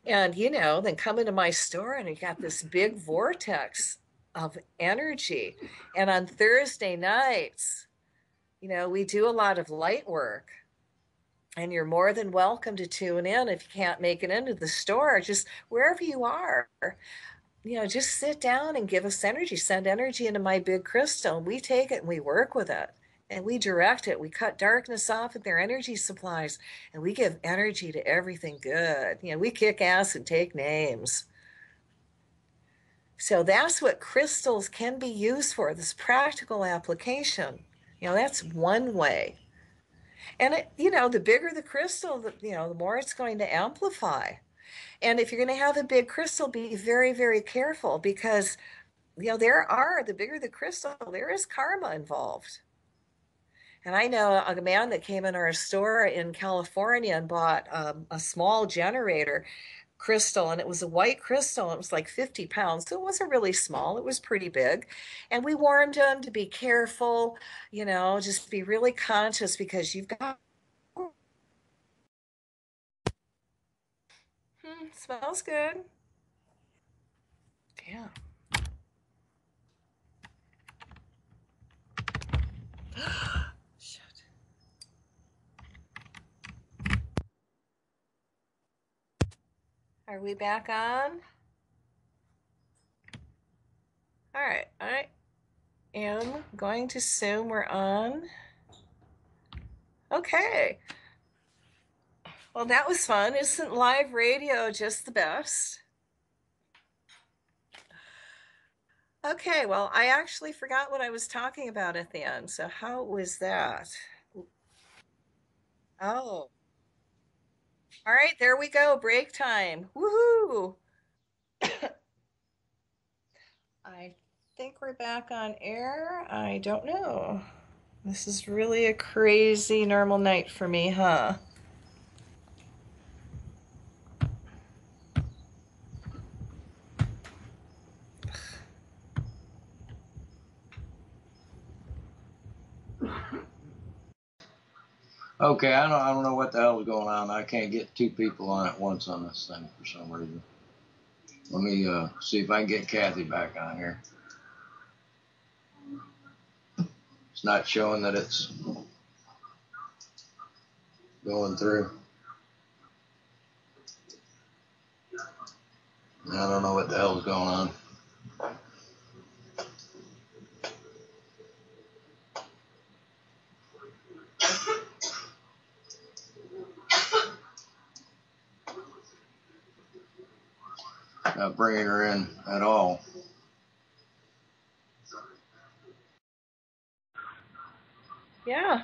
And, then come into my store and you got this big vortex of energy. And on Thursday nights, we do a lot of light work. And you're more than welcome to tune in if you can't make it into the store, just wherever you are. Just sit down and give us energy, send energy into my big crystal. And we take it and we work with it. And we direct it. We cut darkness off at their energy supplies. And we give energy to everything good. We kick ass and take names. So that's what crystals can be used for, this practical application. That's one way. And, the bigger the crystal, the more it's going to amplify. And if you're going to have a big crystal, be very, very careful because, the bigger the crystal, there is karma involved. And I know a man that came in our store in California and bought a small generator crystal, and it was a white crystal. It was like 50 pounds, so it wasn't really small. It was pretty big. And we warned him to be careful, just be really conscious because you've got smells good. Yeah. Shit. Are we back on? All right, I am going to assume we're on. Okay. Well, that was fun. Isn't live radio just the best? Okay, well, I actually forgot what I was talking about at the end. So how was that? Oh, all right, there we go. Break time. Woohoo! I think we're back on air. I don't know. This is really a crazy normal night for me, huh? Okay, I don't know what the hell is going on. I can't get two people on at once on this thing for some reason. Let me see if I can get Cathy back on here. It's not showing that it's going through. I don't know what the hell is going on. Not bringing her in at all. Yeah.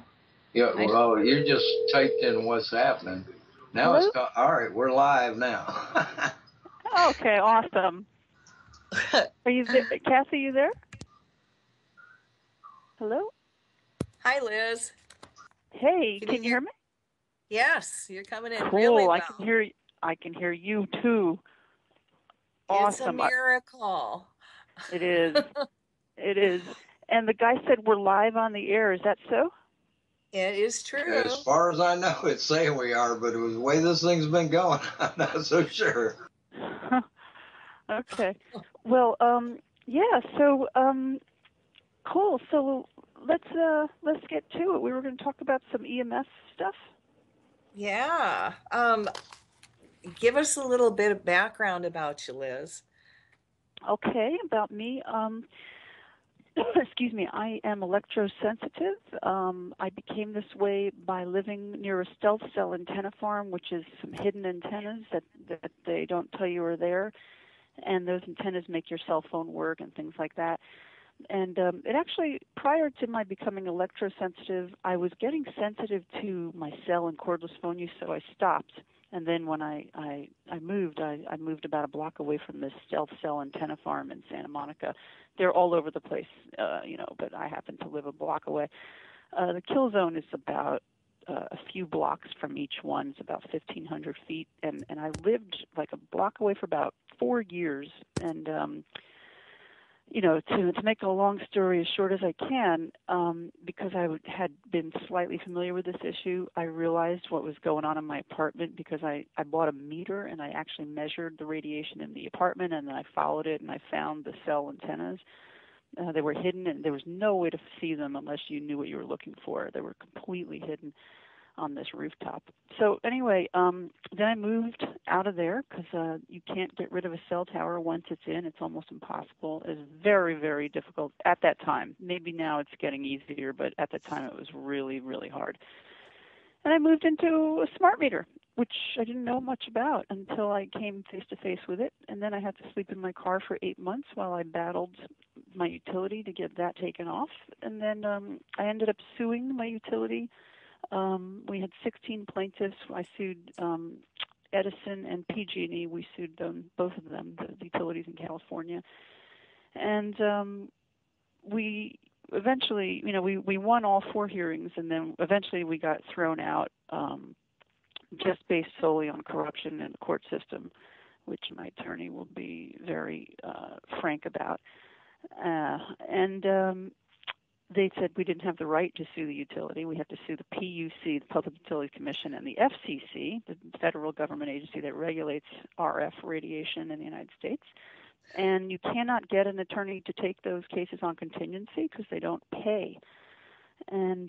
Yeah, well, you just typed in what's happening. Now Hello? it's all right, we're live now. Okay, awesome. Are you there? Cathy, you there? Hello? Hi, Liz. Hey, can you hear me? Yes, you're coming in cool. really well. I can hear you too. It's Awesome. a miracle. It is. It is. And the guy said we're live on the air. Is that so? It is true. As far as I know, it's saying we are, but the way this thing's been going, I'm not so sure. Okay. Well, yeah, so Cool. So let's get to it. We were going to talk about some EMF stuff. Yeah. Give us a little bit of background about you, Liz. Okay, about me. Excuse me, I am electrosensitive. I became this way by living near a stealth cell antenna farm, which is some hidden antennas that they don't tell you are there. And those antennas make your cell phone work and things like that. And it actually, prior to my becoming electrosensitive, I was getting sensitive to my cell and cordless phone use, so I stopped. And then when I moved about a block away from this stealth cell antenna farm in Santa Monica. They're all over the place, but I happen to live a block away. The kill zone is about a few blocks from each one. It's about 1,500 feet. And I lived like a block away for about 4 years. And to make a long story as short as I can, because I had been slightly familiar with this issue, I realized what was going on in my apartment because I bought a meter and I actually measured the radiation in the apartment, and then I followed it and I found the cell antennas. They were hidden and there was no way to see them unless you knew what you were looking for. They were completely hidden on this rooftop. So anyway, then I moved out of there because you can't get rid of a cell tower once it's in. It's almost impossible. It's very, very difficult at that time. Maybe now it's getting easier, but at the time it was really, really hard. And I moved into a smart meter, which I didn't know much about until I came face-to-face with it. And then I had to sleep in my car for 8 months while I battled my utility to get that taken off. And then I ended up suing my utility. We had 16 plaintiffs. I sued Edison and PG&E. We sued them, both of them, the utilities in California. And we eventually, we won all 4 hearings, and then eventually we got thrown out just based solely on corruption in the court system, which my attorney will be very frank about. They said we didn't have the right to sue the utility. We had to sue the PUC, the Public Utilities Commission, and the FCC, the federal government agency that regulates RF radiation in the United States. And you cannot get an attorney to take those cases on contingency because they don't pay. And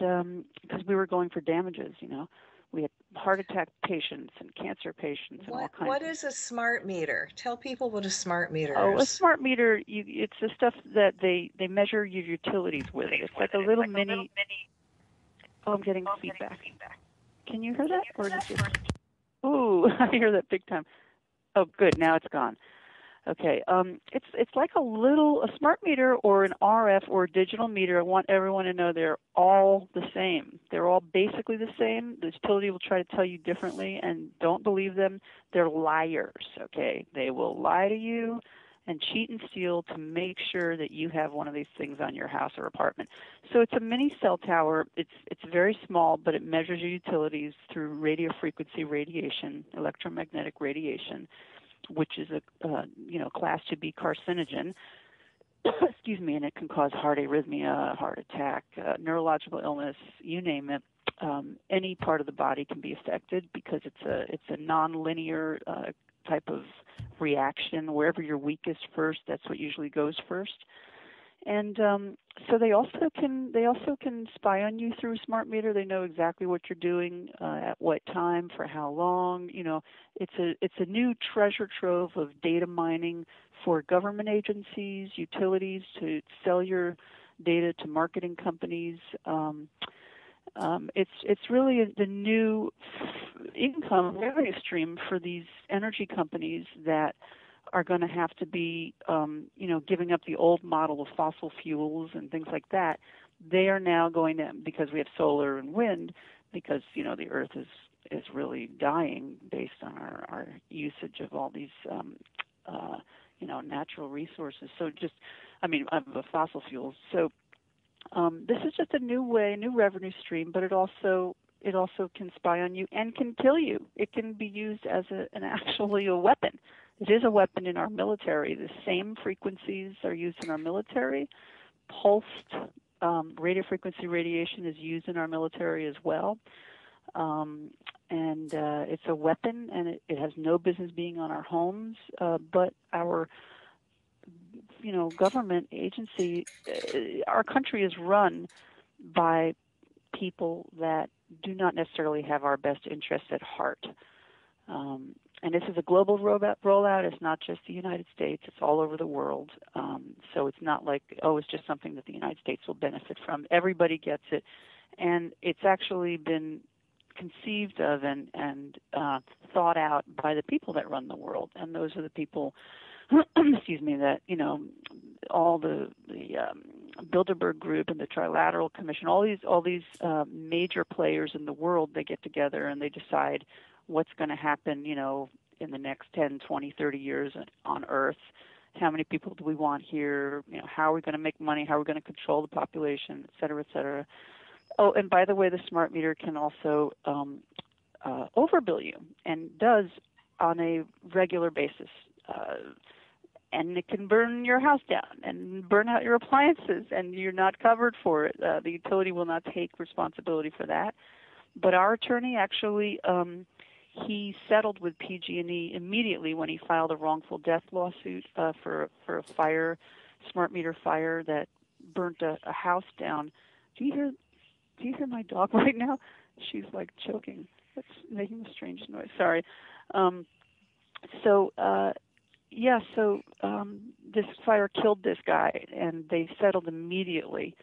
because we were going for damages, we had heart attack patients and cancer patients and all kinds. What is a smart meter? Tell people what a smart meter is. Oh, a smart meter, it's the stuff that they measure your utilities with. It's like a little mini. Oh, I'm getting feedback. Can you hear that? Or is it just... Ooh, I hear that big time. Oh, good. Now it's gone. Okay. It's like a smart meter or an RF or a digital meter. I want everyone to know they're all the same. They're all basically the same. The utility will try to tell you differently, and don't believe them. They're liars, okay? They will lie to you and cheat and steal to make sure that you have one of these things on your house or apartment. So it's a mini cell tower. It's very small, but it measures your utilities through radio frequency radiation, electromagnetic radiation, which is a class 2B carcinogen, excuse me, and it can cause heart arrhythmia, heart attack, neurological illness, you name it. Any part of the body can be affected because it's a nonlinear type of reaction. Wherever you're weakest first, that's what usually goes first. And so they also can spy on you through a smart meter. They know exactly what you're doing, at what time, for how long. It's a new treasure trove of data mining for government agencies, utilities to sell your data to marketing companies. It's really the new income revenue stream for these energy companies that are going to have to be, giving up the old model of fossil fuels and things like that. They are now going to, because we have solar and wind, because, the earth is really dying based on our usage of all these, natural resources. So of fossil fuels. So this is just a new revenue stream, but it also can spy on you and can kill you. It can be used as actually a weapon. It is a weapon in our military. The same frequencies are used in our military. Pulsed radio frequency radiation is used in our military as well. And it's a weapon, and it has no business being on our homes. But our government agency. Our country is run by people that do not necessarily have our best interests at heart. And this is a global rollout. It's not just the United States. It's all over the world. So it's not like, it's just something that the United States will benefit from. Everybody gets it. And it's actually been conceived of and thought out by the people that run the world. And those are the people, that, all the Bilderberg Group and the Trilateral Commission, all these major players in the world, they get together and they decide what's going to happen, in the next 10, 20, 30 years on Earth. How many people do we want here? How are we going to make money? How are we going to control the population, et cetera, et cetera. Oh, and by the way, the smart meter can also overbill you, and does on a regular basis. And it can burn your house down and burn out your appliances, and you're not covered for it. The utility will not take responsibility for that. But our attorney actually, he settled with PG&E immediately when he filed a wrongful death lawsuit for a smart meter fire that burnt a house down. Do you hear my dog right now? She's like choking. That's making a strange noise. Sorry. This fire killed this guy, and they settled immediately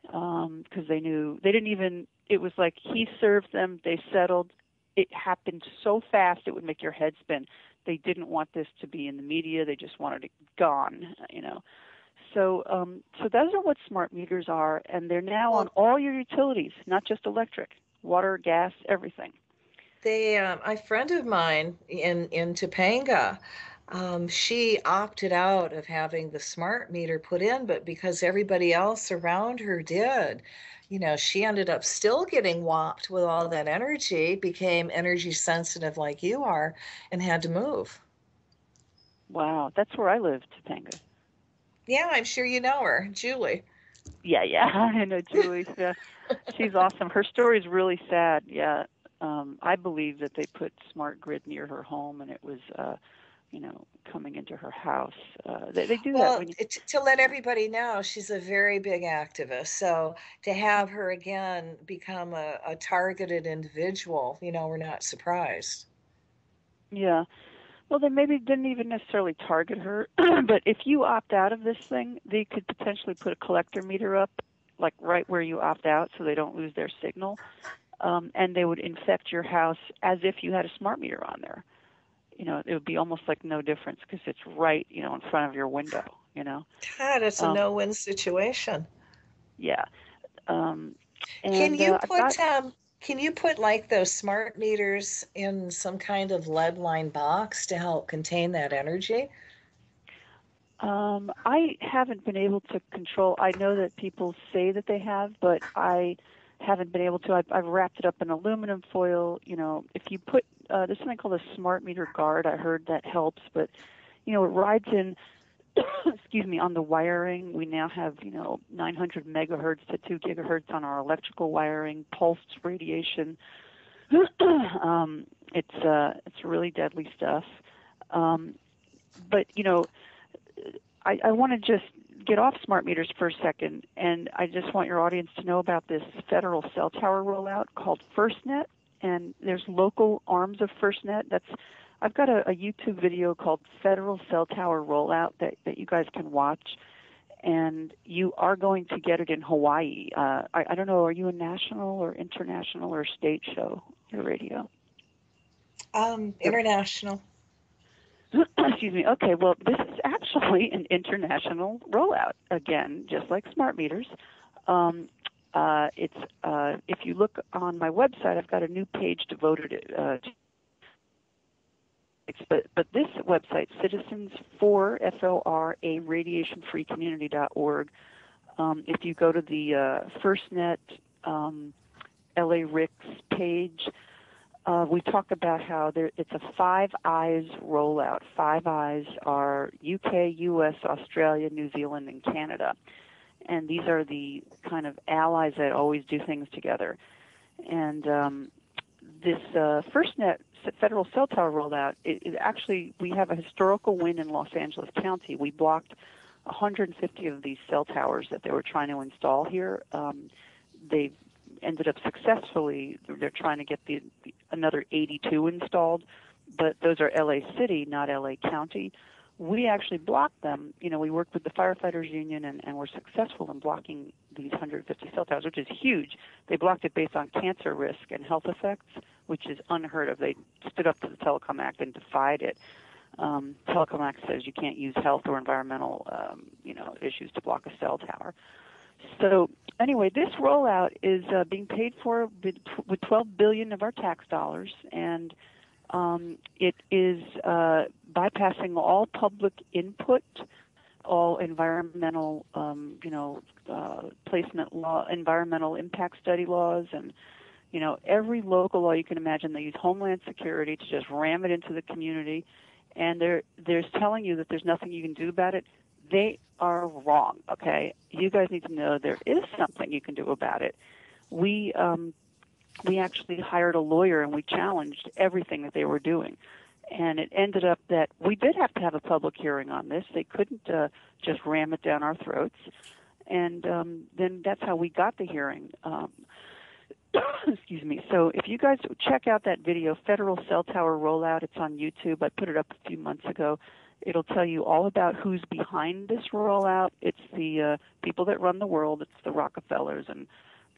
because it was like he served them, they settled. It happened so fast it would make your head spin. They didn't want this to be in the media. They just wanted it gone, So those are what smart meters are, and they're now on all your utilities, not just electric, water, gas, everything. A friend of mine in Topanga, she opted out of having the smart meter put in, but because everybody else around her did, she ended up still getting whopped with all that energy, became energy sensitive like you are, and had to move. Wow, that's where I live, Topanga. Yeah, I'm sure you know her, Julie. Yeah, I know Julie. Yeah. She's awesome. Her story is really sad. Yeah, I believe that they put smart grid near her home, and it was, coming into her house. They do that. To let everybody know, she's a very big activist. So to have her again become a targeted individual, we're not surprised. Yeah. Well, they maybe didn't even necessarily target her, but if you opt out of this thing, they could potentially put a collector meter up, like right where you opt out, so they don't lose their signal, and they would infect your house as if you had a smart meter on there. It would be almost like no difference because it's right, in front of your window. God, it's a no-win situation. Yeah. Can you put like those smart meters in some kind of lead-lined box to help contain that energy? I haven't been able to control. I know that people say that they have, but I haven't been able to. I've wrapped it up in aluminum foil. If you put there's something called a smart meter guard. I heard that helps, but it rides in. Excuse me, on the wiring. We now have 900 megahertz to 2 gigahertz on our electrical wiring, pulsed radiation. It's really deadly stuff. But I want to just get off smart meters for a second, and I just want your audience to know about this federal cell tower rollout called FirstNet, and there's local arms of FirstNet. I've got a YouTube video called Federal Cell Tower Rollout that you guys can watch, and you are going to get it in Hawaii. I don't know, are you a national or international or state show, your radio? International. Excuse me. Okay, well, this is actually an international rollout, again, just like smart meters. If you look on my website, I've got a new page devoted to but this website, Citizens for FOR, a radiation-free community.org, if you go to the FirstNet LA RICS page, we talk about how it's a Five Eyes rollout. Five Eyes are UK, US, Australia, New Zealand, and Canada. And these are the kind of allies that always do things together. And this FirstNet federal cell tower rollout, it actually, we have a historical win in Los Angeles County. We blocked 150 of these cell towers that they were trying to install here. They ended up successfully. They're trying to get another 82 installed, but those are LA City, not LA County. We actually blocked them. We worked with the firefighters union and were successful in blocking these 150 cell towers, which is huge. They blocked it based on cancer risk and health effects, which is unheard of. They stood up to the Telecom Act and defied it. Telecom Act says you can't use health or environmental, issues to block a cell tower. So anyway, this rollout is being paid for with $12 billion of our tax dollars, and it is bypassing all public input, all environmental, placement law, environmental impact study laws, and every local law you can imagine. They use Homeland Security to just ram it into the community, and they're telling you that there's nothing you can do about it. They are wrong. Okay, you guys need to know there is something you can do about it. We actually hired a lawyer and we challenged everything that they were doing. And it ended up that we did have to have a public hearing on this. They couldn't just ram it down our throats. And then that's how we got the hearing. Excuse me. So if you guys check out that video, Federal Cell Tower Rollout, it's on YouTube. I put it up a few months ago. It'll tell you all about who's behind this rollout. It's the people that run the world. It's the Rockefellers and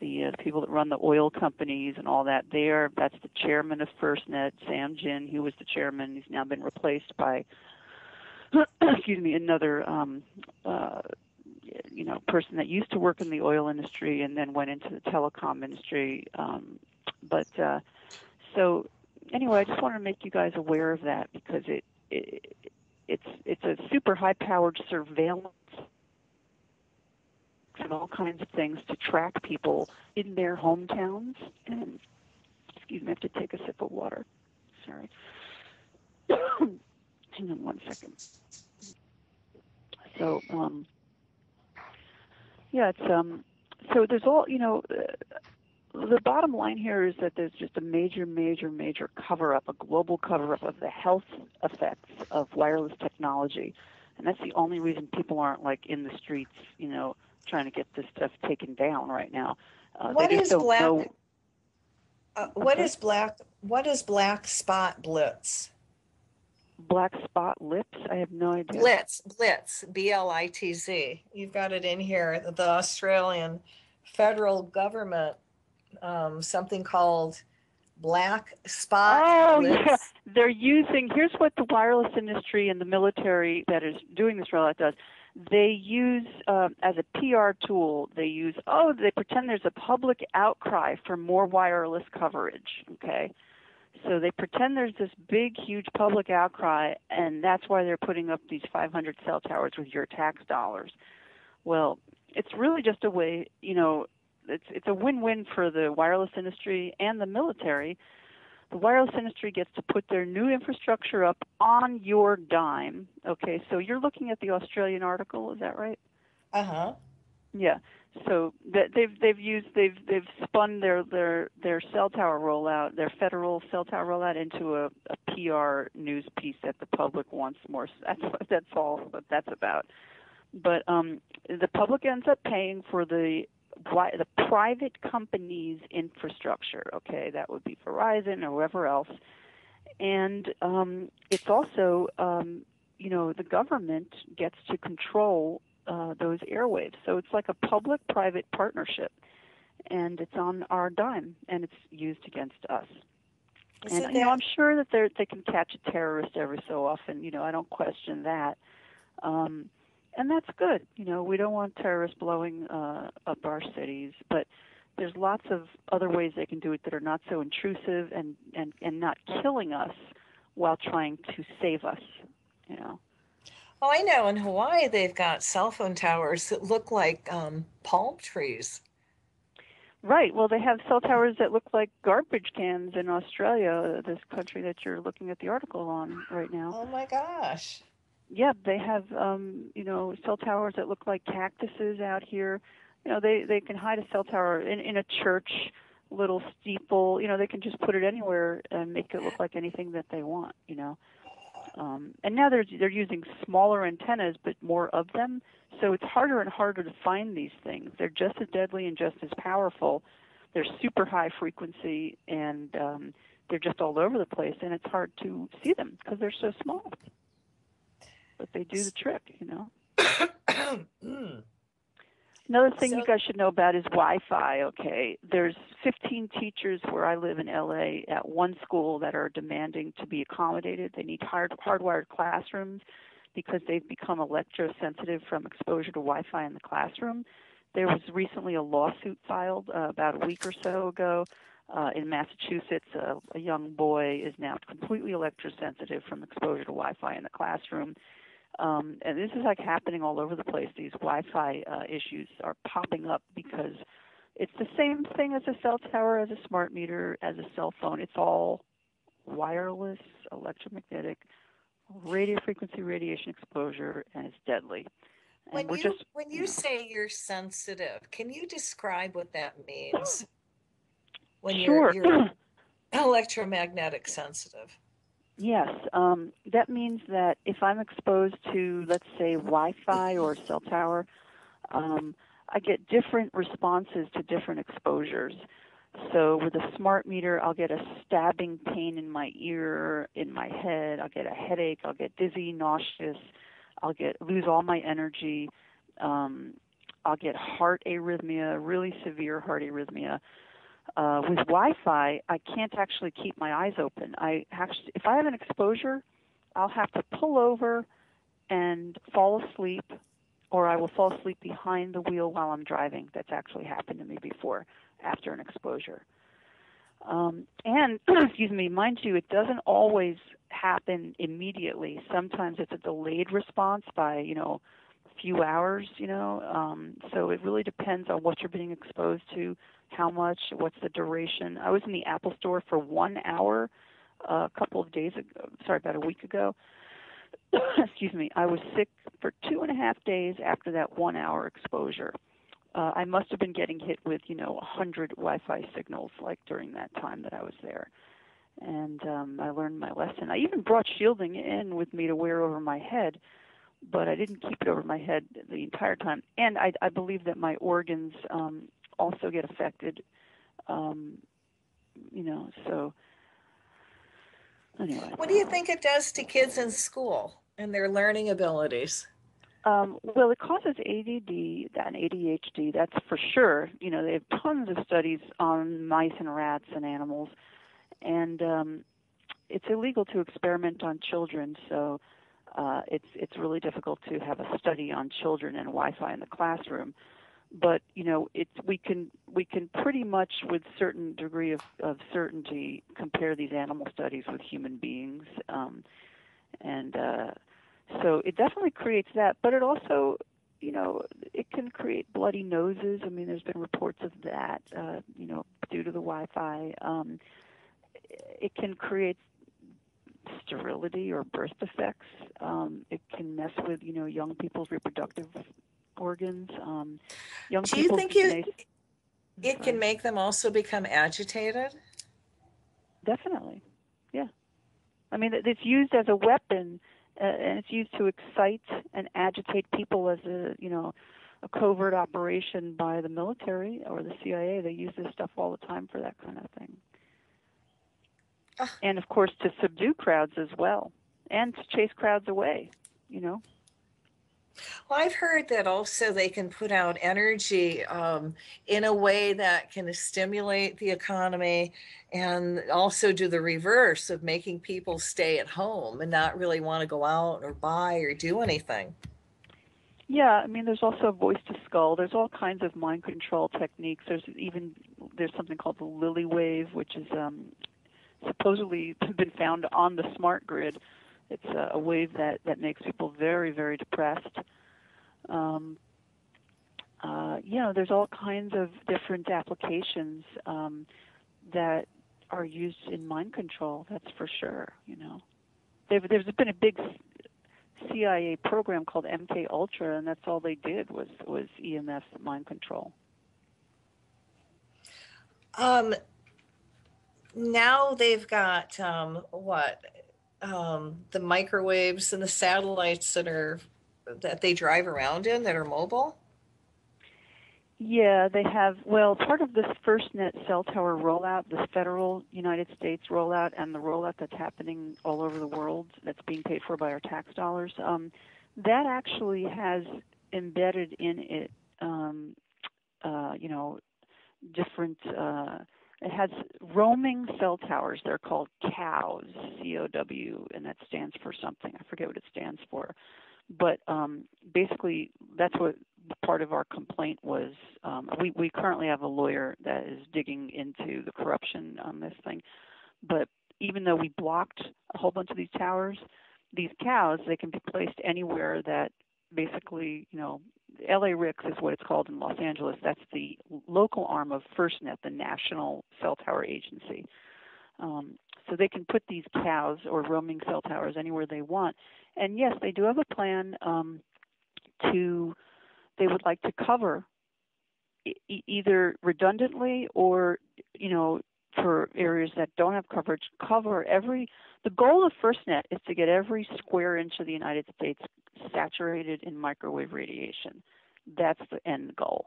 the people that run the oil companies and all that. That's the chairman of FirstNet, Sam Jin. He was the chairman. He's now been replaced by, another person that used to work in the oil industry and then went into the telecom industry. So anyway, I just wanted to make you guys aware of that because it's a super high-powered surveillance and all kinds of things to track people in their hometowns. And excuse me, I have to take a sip of water. Sorry. Hang on one second. So, so there's all, the bottom line here is that there's just a major, major, major cover-up, a global cover-up of the health effects of wireless technology. And that's the only reason people aren't, in the streets, trying to get this stuff taken down right now. What is black spot blitz? Black spot lips? I have no idea. Blitz, BLITZ. You've got it in here. The Australian federal government, something called black spot blitz. Yeah. They're using, here's what the wireless industry and the military that is doing this rollout does. They use, as a PR tool, they pretend there's a public outcry for more wireless coverage, okay? So they pretend there's this big, huge public outcry, and that's why they're putting up these 500 cell towers with your tax dollars. Well, it's really just a way, it's a win-win for the wireless industry and the military. The wireless industry gets to put their new infrastructure up on your dime. Okay, so you're looking at the Australian article, is that right? Uh-huh. Yeah. So they've spun their cell tower rollout, their federal cell tower rollout, into a PR news piece that the public wants more. That's all what that's about. But the public ends up paying for the private company's infrastructure. Okay, that would be Verizon or whoever else, and it's also the government gets to control those airwaves. So it's like a public-private partnership, and it's on our dime, and it's used against us. And I'm sure that they can catch a terrorist every so often. I don't question that. And that's good. We don't want terrorists blowing up our cities, but there's lots of other ways they can do it that are not so intrusive and not killing us while trying to save us, Oh, I know. In Hawaii, they've got cell phone towers that look like palm trees. Right. Well, they have cell towers that look like garbage cans in Australia, this country that you're looking at the article on right now. Oh, my gosh. Yeah, they have, cell towers that look like cactuses out here. They can hide a cell tower in a church, little steeple. They can just put it anywhere and make it look like anything that they want, And now they're using smaller antennas, but more of them. So it's harder and harder to find these things. They're just as deadly and just as powerful. They're super high frequency, and they're just all over the place. And it's hard to see them because they're so small. But they do the trick, you know. Another thing you guys should know about is Wi-Fi, okay? There's 15 teachers where I live in L.A. at one school that are demanding to be accommodated. They need hardwired classrooms because they've become electrosensitive from exposure to Wi-Fi in the classroom. There was recently a lawsuit filed about a week or so ago in Massachusetts. A young boy is now completely electrosensitive from exposure to Wi-Fi in the classroom. And this is like happening all over the place. These Wi-Fi issues are popping up because it's the same thing as a cell tower, as a smart meter, as a cell phone. It's all wireless, electromagnetic, radio frequency radiation exposure, and it's deadly. And when you say you're sensitive, can you describe what that means? When Sure. you're electromagnetic sensitive. Yes, that means that if I'm exposed to, let's say, Wi-Fi or cell tower, I get different responses to different exposures. So with a smart meter, I'll get a stabbing pain in my ear, in my head. I'll get a headache. I'll get dizzy, nauseous. I'll lose all my energy. I'll get heart arrhythmia, really severe heart arrhythmia. With Wi-Fi, I can't actually keep my eyes open. If I have an exposure, I'll have to pull over and fall asleep, or I will fall asleep behind the wheel while I'm driving. That's actually happened to me before after an exposure. And, excuse me, mind you, it doesn't always happen immediately. Sometimes it's a delayed response by, a few hours, so it really depends on what you're being exposed to, how much, what's the duration. I was in the Apple store for 1 hour about a week ago. Excuse me. I was sick for 2.5 days after that 1 hour exposure. I must have been getting hit with, 100 Wi-Fi signals like during that time that I was there. And I learned my lesson. I even brought shielding in with me to wear over my head, but I didn't keep it over my head the entire time. And I believe that my organs also get affected, so anyway. What do you think it does to kids in school and their learning abilities? Well, it causes ADD and ADHD, that's for sure. They have tons of studies on mice and rats and animals, and it's illegal to experiment on children, so it's really difficult to have a study on children and Wi-Fi in the classroom. But we can pretty much with certain degree of certainty compare these animal studies with human beings, and so it definitely creates that. But it also, it can create bloody noses. I mean, there's been reports of that, due to the Wi-Fi. It can create sterility or birth defects. It can mess with, young people's reproductive organs. Do you think it can make them also become agitated? Definitely, yeah. I mean, it's used as a weapon, and it's used to excite and agitate people as a covert operation by the military or the CIA. They use this stuff all the time for that kind of thing. And, of course, to subdue crowds as well, and to chase crowds away, Well, I've heard that also they can put out energy in a way that can stimulate the economy and also do the reverse of making people stay at home and not really want to go out or buy or do anything. Yeah, I mean, there's also voice to skull. There's all kinds of mind control techniques. There's something called the Lily Wave, which is supposedly been found on the smart grid. It's a wave that makes people very, very depressed. There's all kinds of different applications that are used in mind control. That's for sure. There's been a big CIA program called MK Ultra, and that's all they did was EMF mind control. Now they've got the microwaves and the satellites that they drive around in that are mobile? Yeah, they have. Well, part of this FirstNet cell tower rollout, this federal United States rollout, and the rollout that's happening all over the world that's being paid for by our tax dollars, that actually has embedded in it, different. It has roaming cell towers. They're called COWs, C-O-W, and that stands for something. I forget what it stands for. But basically, that's what part of our complaint was. We currently have a lawyer that is digging into the corruption on this thing. But even though we blocked a whole bunch of these towers, these cows, they can be placed anywhere that basically, LA RICS is what it's called in Los Angeles. That's the local arm of FirstNet, the National Cell Tower Agency. So they can put these cows or roaming cell towers anywhere they want. And yes, they do have a plan they would like to cover either redundantly or, for areas that don't have coverage, the goal of FirstNet is to get every square inch of the United States saturated in microwave radiation. That's the end goal.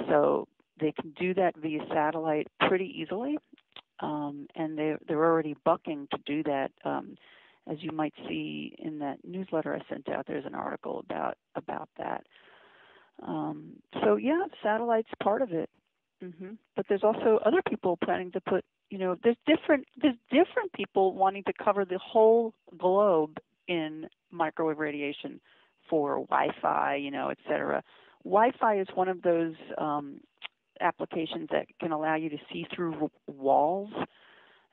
So they can do that via satellite pretty easily, and they're already bucking to do that. As you might see in that newsletter I sent out, there's an article about that. So yeah, satellite's part of it. But there's also other people planning to put, there's different people wanting to cover the whole globe in microwave radiation for Wi-Fi, et cetera. Wi-Fi is one of those applications that can allow you to see through walls,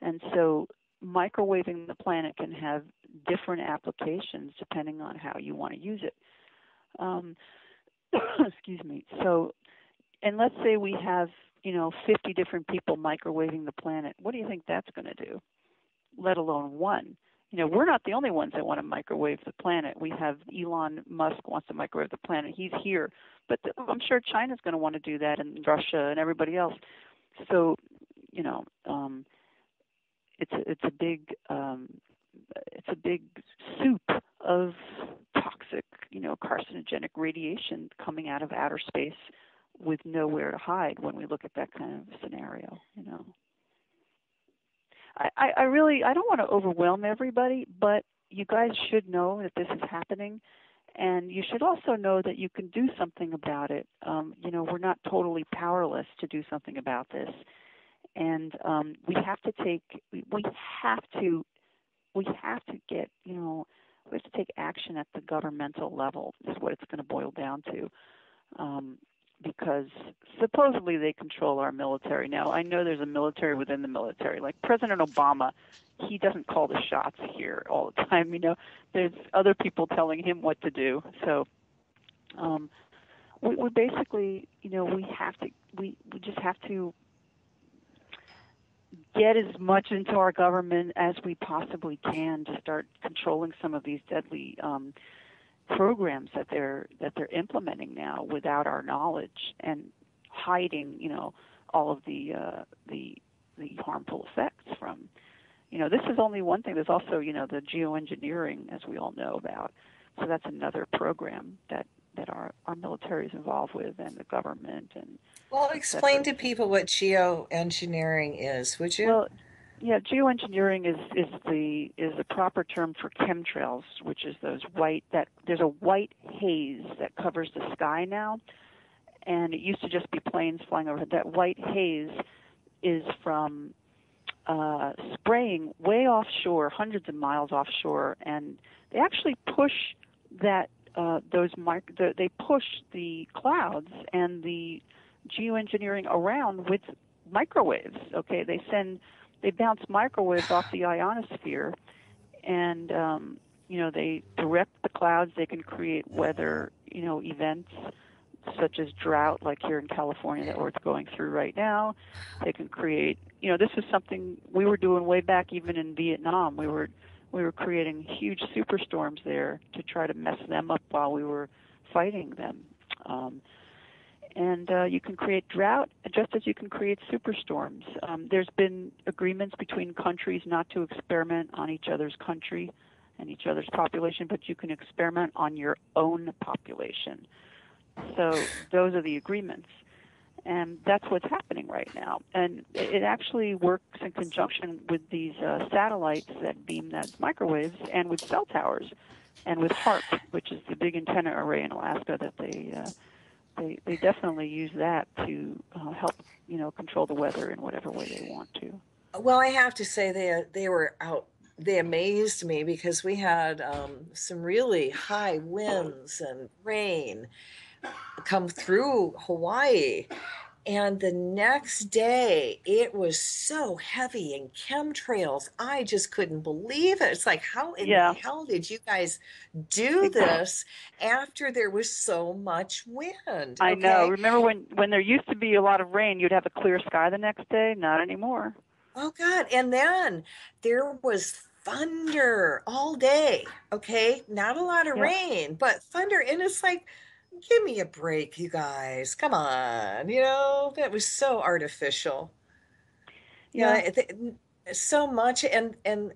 and so microwaving the planet can have different applications depending on how you want to use it. Excuse me. So, and let's say we have, 50 different people microwaving the planet. What do you think that's going to do? Let alone one. We're not the only ones that want to microwave the planet. We have Elon Musk wants to microwave the planet. He's here. But I'm sure China's going to want to do that, and Russia and everybody else. So, it's a big soup of toxic, carcinogenic radiation coming out of outer space with nowhere to hide when we look at that kind of scenario, I don't want to overwhelm everybody, but you guys should know that this is happening, and you should also know that you can do something about it. We're not totally powerless to do something about this, and we have to take action at the governmental level is what it's going to boil down to. Because supposedly they control our military. Now, I know there's a military within the military. Like President Obama, he doesn't call the shots here all the time. There's other people telling him what to do. So we basically, we just have to get as much into our government as we possibly can to start controlling some of these deadly programs that they're implementing now without our knowledge and hiding, all of the harmful effects from. This is only one thing. There's also, the geoengineering, as we all know about. So that's another program that our military is involved with, and the government. And well, explain to people what geoengineering is, would you? Well, yeah, geoengineering is the proper term for chemtrails, which is there's a white haze that covers the sky now, and it used to just be planes flying over. That white haze is from spraying way offshore, hundreds of miles offshore, and they actually push that they push the clouds and the geoengineering around with microwaves. Okay, they bounce microwaves off the ionosphere, and they direct the clouds. They can create weather, events such as drought, like here in California that we're going through right now. They can create, this is something we were doing way back even in Vietnam. We were creating huge superstorms there to try to mess them up while we were fighting them. And you can create drought just as you can create superstorms. There's been agreements between countries not to experiment on each other's country and each other's population, but you can experiment on your own population. So those are the agreements. And that's what's happening right now. And it actually works in conjunction with these satellites that beam those microwaves, and with cell towers, and with HARP, which is the big antenna array in Alaska that they definitely use that to help, control the weather in whatever way they want to. Well, I have to say they were out. They amazed me because we had some really high winds and rain come through Hawaii. And the next day, it was so heavy in chemtrails. I just couldn't believe it. It's like, how in the hell did you guys do this after there was so much wind? I know. Remember when there used to be a lot of rain, you'd have a clear sky the next day? Not anymore. Oh, God. And then there was thunder all day, okay? Not a lot of rain, but thunder. And it's like, give me a break, you guys. Come on. That was so artificial. Yeah. So much. And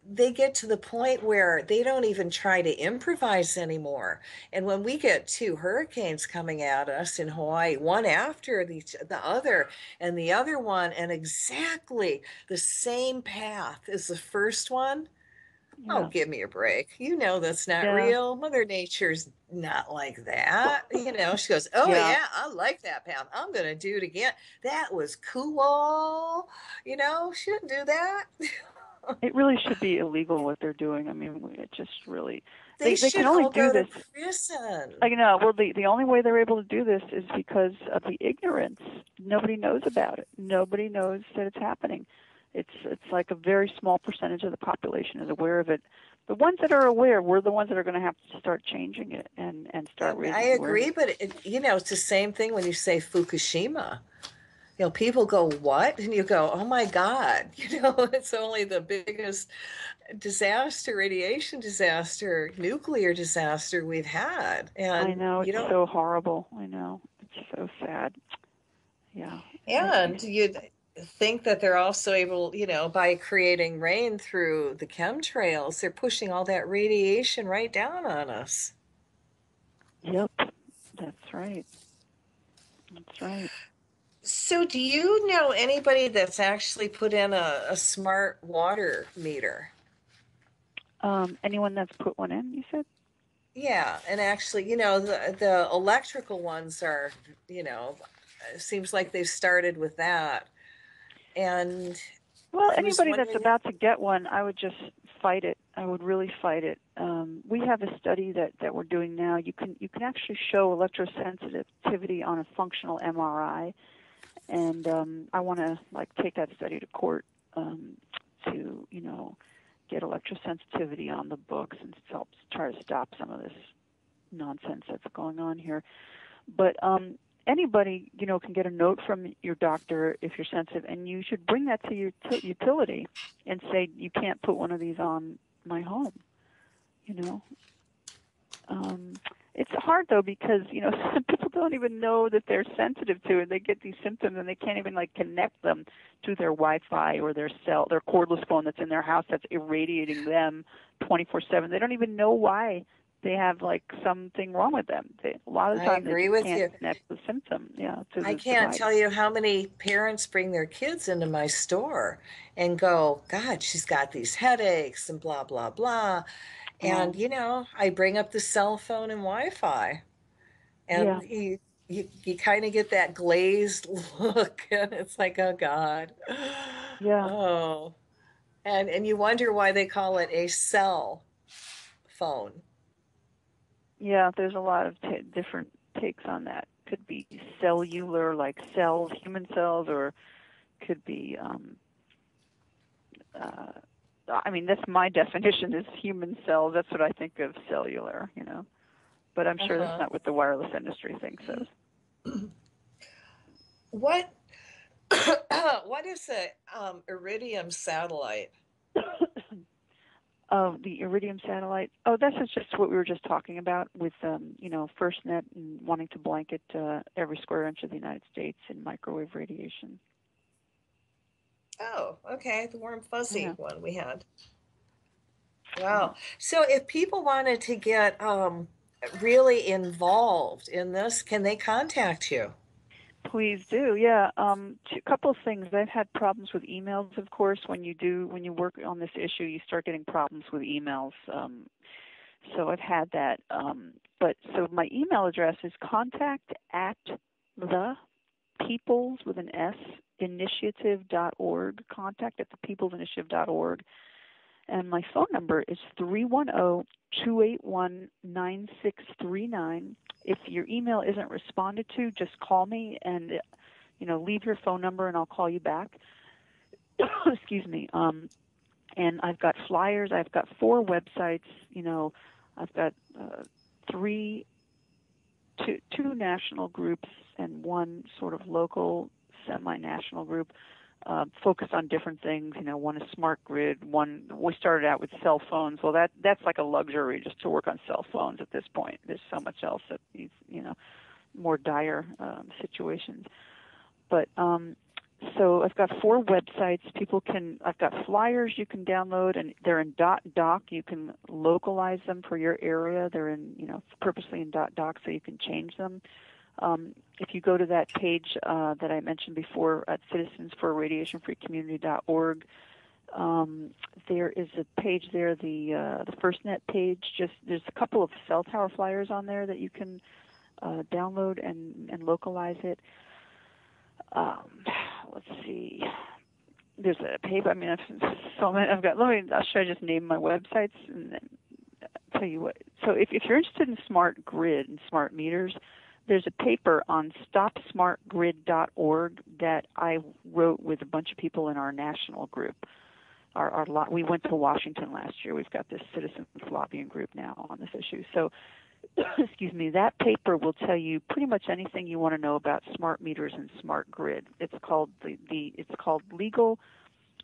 they get to the point where they don't even try to improvise anymore. And when we get two hurricanes coming at us in Hawaii, one after the other, and the other one, and exactly the same path as the first one, oh, give me a break. That's not real. Mother Nature's not like that. She goes, oh, yeah, I like that path. I'm going to do it again. That was cool. She didn't do that. It really should be illegal what they're doing. I mean, it just really... They can only do this. Prison. I know. Well, the only way they're able to do this is because of the ignorance. Nobody knows about it. Nobody knows that it's happening. It's like a very small percentage of the population is aware of it. The ones that are aware, we're the ones that are going to have to start changing it and start raising I agree, awareness. but it's the same thing when you say Fukushima. People go, what? And you go, oh my God, it's only the biggest disaster, radiation disaster, nuclear disaster we've had. And I know, it's so horrible. I know, it's so sad. Yeah. And you'd think that they're also able, by creating rain through the chemtrails, they're pushing all that radiation right down on us. Yep, that's right. That's right. So do you know anybody that's actually put in a smart water meter? Anyone that's put one in, you said? Yeah, and actually, the electrical ones are, it seems like they've started with that. And well, anybody that's about to get one, I would just fight it. I would really fight it. We have a study that we're doing now. You can actually show electrosensitivity on a functional MRI. And I want to take that study to court to get electrosensitivity on the books and help try to stop some of this nonsense that's going on here. But anybody can get a note from your doctor if you're sensitive, and you should bring that to your utility and say you can't put one of these on my home. It's hard though because some people don't even know that they're sensitive to it. They get these symptoms and they can't even connect them to their Wi-Fi or their cordless phone that's in their house that's irradiating them 24/7. They don't even know why they have something wrong with them. A lot of the time they can't connect the symptom. Yeah, I can't tell you how many parents bring their kids into my store and go, God, she's got these headaches and blah blah blah. And, I bring up the cell phone and Wi-Fi, and you kind of get that glazed look, and it's like, oh, God. Yeah. Oh. And you wonder why they call it a cell phone. Yeah, there's a lot of different takes on that. Could be cellular, like cells, human cells, or could be... that's my definition is human cells. That's what I think of cellular, But I'm sure that's not what the wireless industry thinks of. What is a iridium satellite? Oh, the Iridium satellite. Oh, that's just what we were just talking about with, FirstNet and wanting to blanket every square inch of the United States in microwave radiation. Oh, okay. The warm fuzzy Yeah. one we had. Wow. So if people wanted to get really involved in this, can they contact you? Please do. Yeah. A couple of things. I've had problems with emails, of course. When you work on this issue, you start getting problems with emails. So I've had that. So my email address is contact@the-peoples with an S initiative.org. Contact@thepeoplesinitiative.org. And my phone number is 310-281-9639. If your email isn't responded to, just call me and leave your phone number and I'll call you back. Excuse me. And I've got flyers. I've got 4 websites. I've got two national groups and one sort of local semi-national group. Focused on different things. One is smart grid. One, we started out with cell phones. Well, that's like a luxury just to work on cell phones at this point. There's so much else that needs, more dire situations. But so I've got 4 websites. I've got flyers you can download, and they're in .doc. You can localize them for your area. They're in, purposely in .doc so you can change them. If you go to that page that I mentioned before at citizensforradiationfreecommunity.org, there is a page there, the FirstNet page. There's a couple of cell tower flyers on there that you can download and localize it. Let's see. There's a paper. I've so many. Should I just name my websites and then tell you what? So if you're interested in smart grid and smart meters, there's a paper on stopsmartgrid.org that I wrote with a bunch of people in our national group. We went to Washington last year. We've got this citizens lobbying group now on this issue. So, excuse me, that paper will tell you pretty much anything you want to know about smart meters and smart grid. It's called it's called Legal,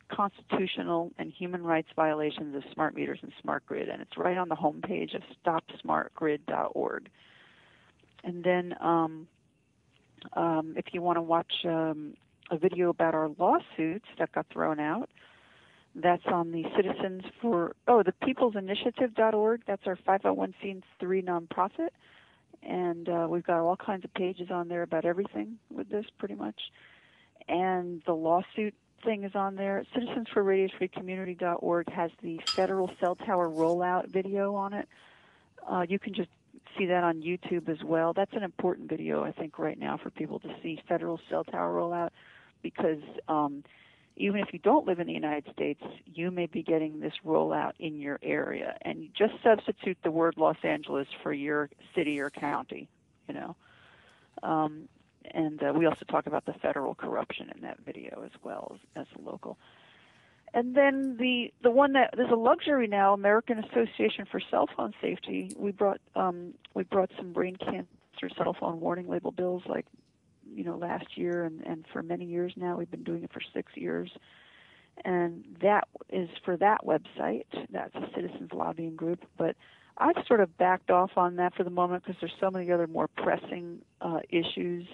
Constitutional, and Human Rights Violations of Smart Meters and Smart Grid, and it's right on the homepage of stopsmartgrid.org. And then if you want to watch a video about our lawsuits that got thrown out, that's on the the peoplesinitiative.org. That's our 501c3 nonprofit. And we've got all kinds of pages on there about everything with this pretty much. And the lawsuit thing is on there. citizensforradiationfreecommunity.org has the federal cell tower rollout video on it. You can just see that on YouTube as well. That's an important video, I think, right now for people to see federal cell tower rollout, because even if you don't live in the United States, you may be getting this rollout in your area. And you just substitute the word Los Angeles for your city or county, And we also talk about the federal corruption in that video as well as local. And then the one that there's a luxury now, American Association for Cell Phone Safety. We brought some brain cancer cell phone warning label bills last year and for many years now. We've been doing it for 6 years. And that is for that website. That's a citizens lobbying group. But I've sort of backed off on that for the moment because there's so many other more pressing issues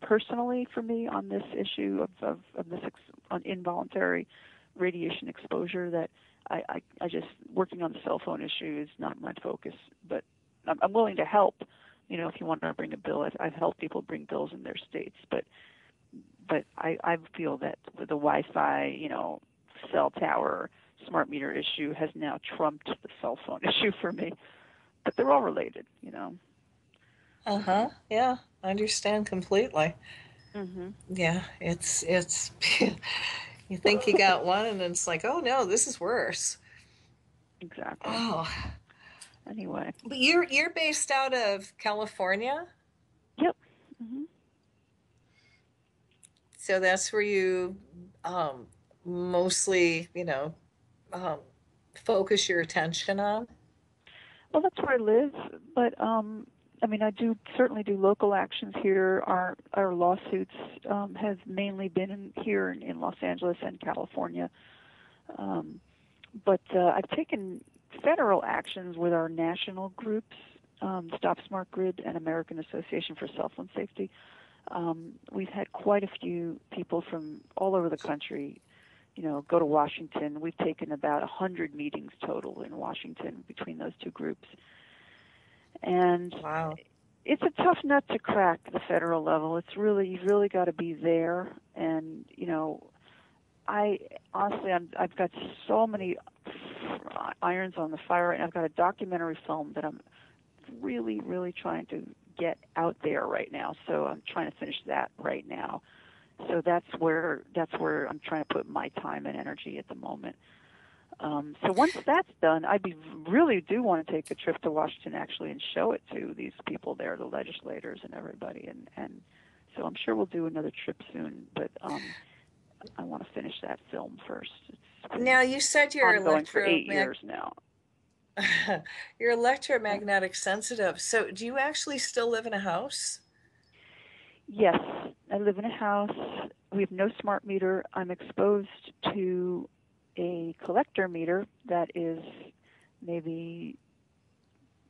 personally for me on this issue of this on involuntary radiation exposure that I just, working on the cell phone issue is not my focus. But I'm willing to help. If you want to bring a bill, I've helped people bring bills in their states. But I feel that with the Wi-Fi, cell tower, smart meter issue has now trumped the cell phone issue for me. But they're all related, Uh-huh. Yeah, I understand completely. Mm-hmm. Yeah, it's you think you got one and then it's like, oh no, this is worse. Exactly. Oh. Anyway. But you're based out of California? Yep. Mm-hmm. So that's where you mostly, focus your attention on? Well, that's where I live, but I do certainly do local actions here. Our lawsuits have mainly been here in Los Angeles and California. But I've taken federal actions with our national groups, Stop Smart Grid and American Association for Cell Phone Safety. We've had quite a few people from all over the country, go to Washington. We've taken about 100 meetings total in Washington between those two groups. And wow. It's a tough nut to crack, the federal level. You've really got to be there. And, I've got so many irons on the fire, and I've got a documentary film that I'm really, really trying to get out there right now. So I'm trying to finish that right now. So that's where I'm trying to put my time and energy at the moment. So once that's done, really do want to take a trip to Washington actually and show it to these people there, the legislators and everybody. And so I'm sure we'll do another trip soon, but I want to finish that film first. Now, you said you're ongoing for 8 years now. You're electromagnetic sensitive. So do you actually still live in a house? Yes, I live in a house. We have no smart meter. I'm exposed to a collector meter that is maybe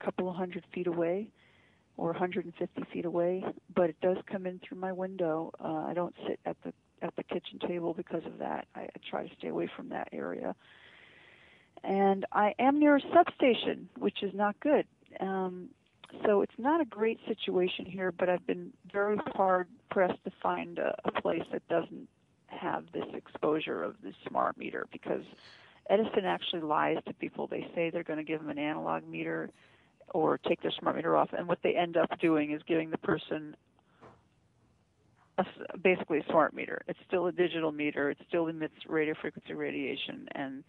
a couple of 100 feet away or 150 feet away, but it does come in through my window. I don't sit at the kitchen table because of that. I try to stay away from that area. And I am near a substation, which is not good. So it's not a great situation here, but I've been very hard-pressed to find a place that doesn't have this exposure of the smart meter, because Edison actually lies to people. They say they're going to give them an analog meter or take their smart meter off, and what they end up doing is giving the person basically a smart meter. It's still a digital meter. It still emits radio frequency radiation, and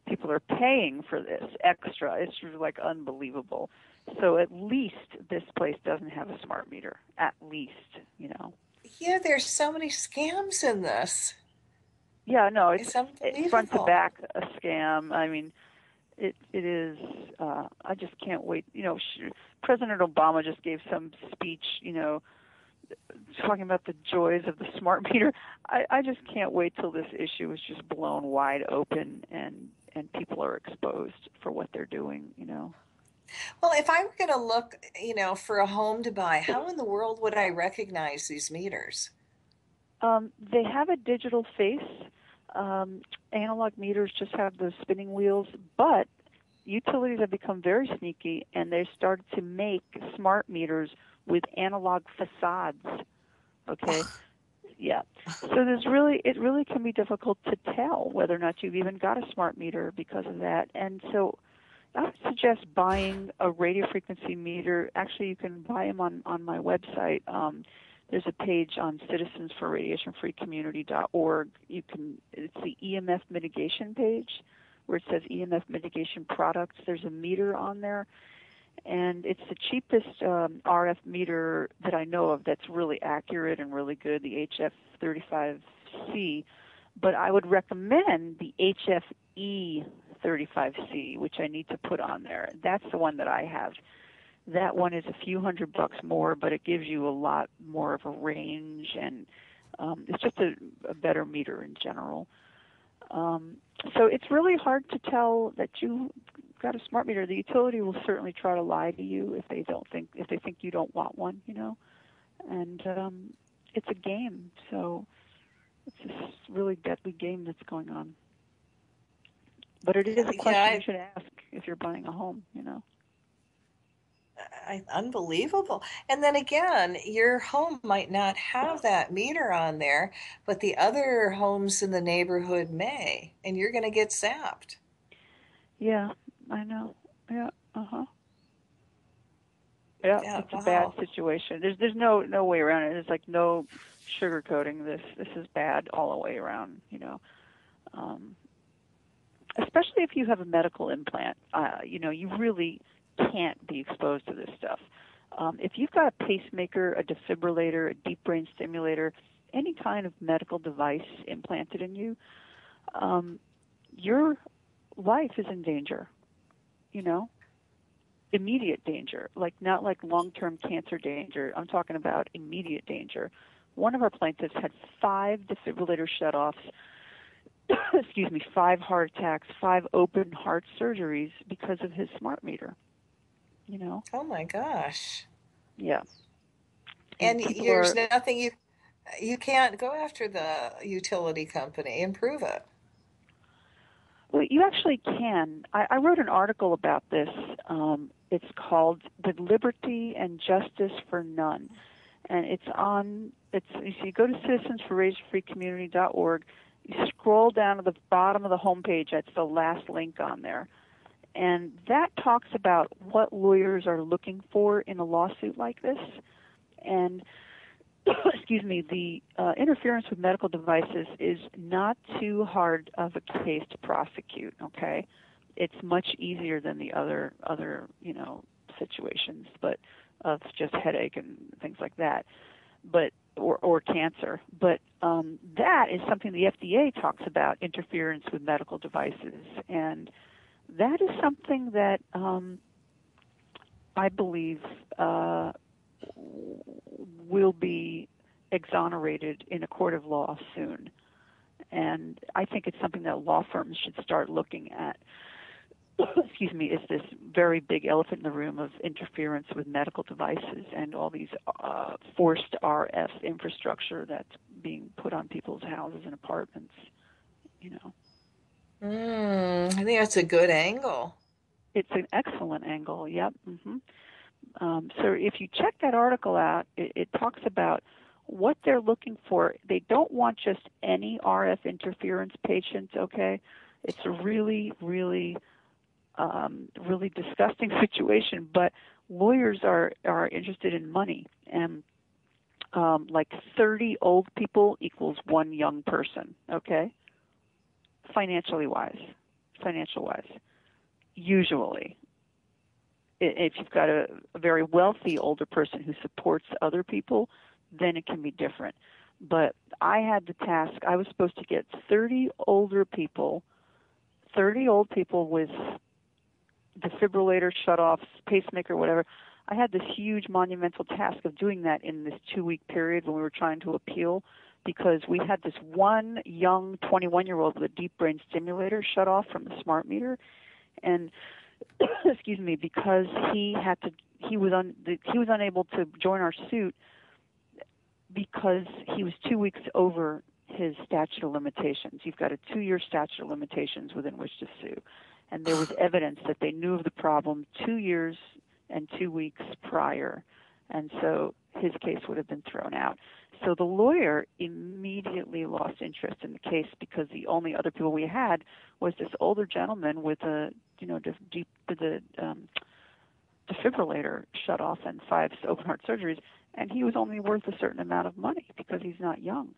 people are paying for this extra. It's like unbelievable. So at least this place doesn't have a smart meter. At least, Yeah, there's so many scams in this. Yeah, no, it's unbelievable. Front to back a scam. I mean, it is. I just can't wait. President Obama just gave some speech, talking about the joys of the smart meter. I just can't wait till this issue is just blown wide open and people are exposed for what they're doing, Well, if I were going to look, for a home to buy, how in the world would I recognize these meters? They have a digital face. Analog meters just have the spinning wheels, but utilities have become very sneaky, and they started to make smart meters with analog facades. Okay, yeah. So it really can be difficult to tell whether or not you've even got a smart meter because of that. And so I would suggest buying a radio frequency meter. Actually, you can buy them on my website. There's a page on citizensforradiationfreecommunity.org. It's the EMF mitigation page where it says EMF mitigation products. There's a meter on there, and it's the cheapest RF meter that I know of that's really accurate and really good, the HF35C. But I would recommend the HFE35C, which I need to put on there. That's the one that I have. That one is a few $100 more, but it gives you a lot more of a range, and it's just a better meter in general. So it's really hard to tell that you got a smart meter. The utility will certainly try to lie to you if they think you don't want one, And it's a game, so it's this really deadly game that's going on. But it is a question you should ask if you're buying a home, Unbelievable. And then again, your home might not have that meter on there, but the other homes in the neighborhood may, and you're going to get zapped. Yeah, I know. Yeah, Yeah, it's a bad situation. There's no way around it. There's like no sugarcoating this. This is bad all the way around, Especially if you have a medical implant, you really can't be exposed to this stuff. If you've got a pacemaker, a defibrillator, a deep brain stimulator, any kind of medical device implanted in you, your life is in danger, immediate danger, not like long-term cancer danger. I'm talking about immediate danger. One of our plaintiffs had 5 defibrillator shutoffs excuse me, 5 heart attacks, 5 open heart surgeries because of his smart meter. You know? Oh my gosh. Yeah. And there's nothing you can't go after the utility company and prove it. Well, you actually can. I wrote an article about this. It's called "The Liberty and Justice for None," and you go to citizensforrazorfreecommunity.org. You scroll down to the bottom of the homepage. That's the last link on there, and that talks about what lawyers are looking for in a lawsuit like this. And excuse me, the interference with medical devices is not too hard of a case to prosecute, okay? It's much easier than the other situations, but of just headache and things like that, but or cancer. But that is something the FDA talks about, interference with medical devices, and that is something that I believe will be exonerated in a court of law soon. And I think it's something that law firms should start looking at. Excuse me, is this very big elephant in the room of interference with medical devices and all these forced RF infrastructure that's being put on people's houses and apartments, you know. I think that's a good angle. It's an excellent angle, yep. Mm-hmm. So if you check that article out, it talks about what they're looking for. They don't want just any RF interference patients, okay? It's a really, really, really disgusting situation, but lawyers are interested in money. And like 30 old people equals 1 young person, okay? Financial wise, usually. If you've got a very wealthy older person who supports other people, then it can be different. But I had the task, I was supposed to get 30 old people with defibrillator, shutoffs, pacemaker, whatever. I had this huge monumental task of doing that in this 2-week period when we were trying to appeal, because we had this one young 21-year-old with a deep brain stimulator shut off from the smart meter, and excuse me, because he was unable to join our suit because he was 2 weeks over his statute of limitations. You've got a 2-year statute of limitations within which to sue. And there was evidence that they knew of the problem 2 years and 2 weeks prior. And so his case would have been thrown out. So the lawyer immediately lost interest in the case because the only other people we had was this older gentleman with a defibrillator shut off and 5 open heart surgeries, and he was only worth a certain amount of money because he's not young.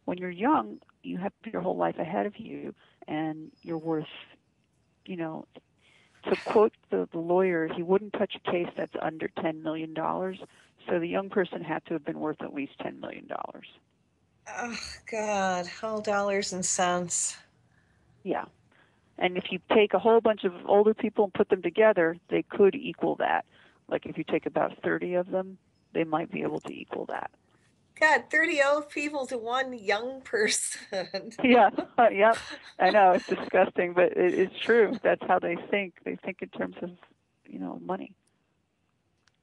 When you're young, you have your whole life ahead of you, and you're worth, to quote the lawyer, he wouldn't touch a case that's under $10 million. So the young person had to have been worth at least $10 million. Oh, God, all dollars and cents. Yeah. And if you take a whole bunch of older people and put them together, they could equal that. Like if you take about 30 of them, they might be able to equal that. God, 30 old people to 1 young person. Yeah, yep. I know, it's disgusting, but it's true. That's how they think. They think in terms of, money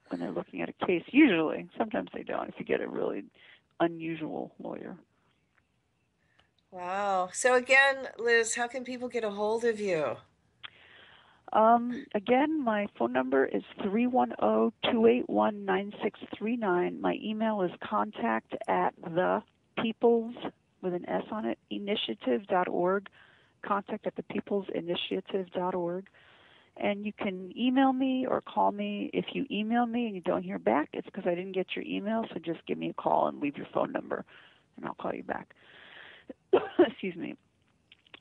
when they're looking at a case. Usually. Sometimes they don't if you get a really unusual lawyer. Wow. So again, Liz, how can people get a hold of you? Again, my phone number is 310-281-9639. My email is contact@thepeoples, with an S on it, initiative.org, contact@thepeoplesinitiative.org. And you can email me or call me. If you email me and you don't hear back, it's because I didn't get your email, so just give me a call and leave your phone number, and I'll call you back. Excuse me.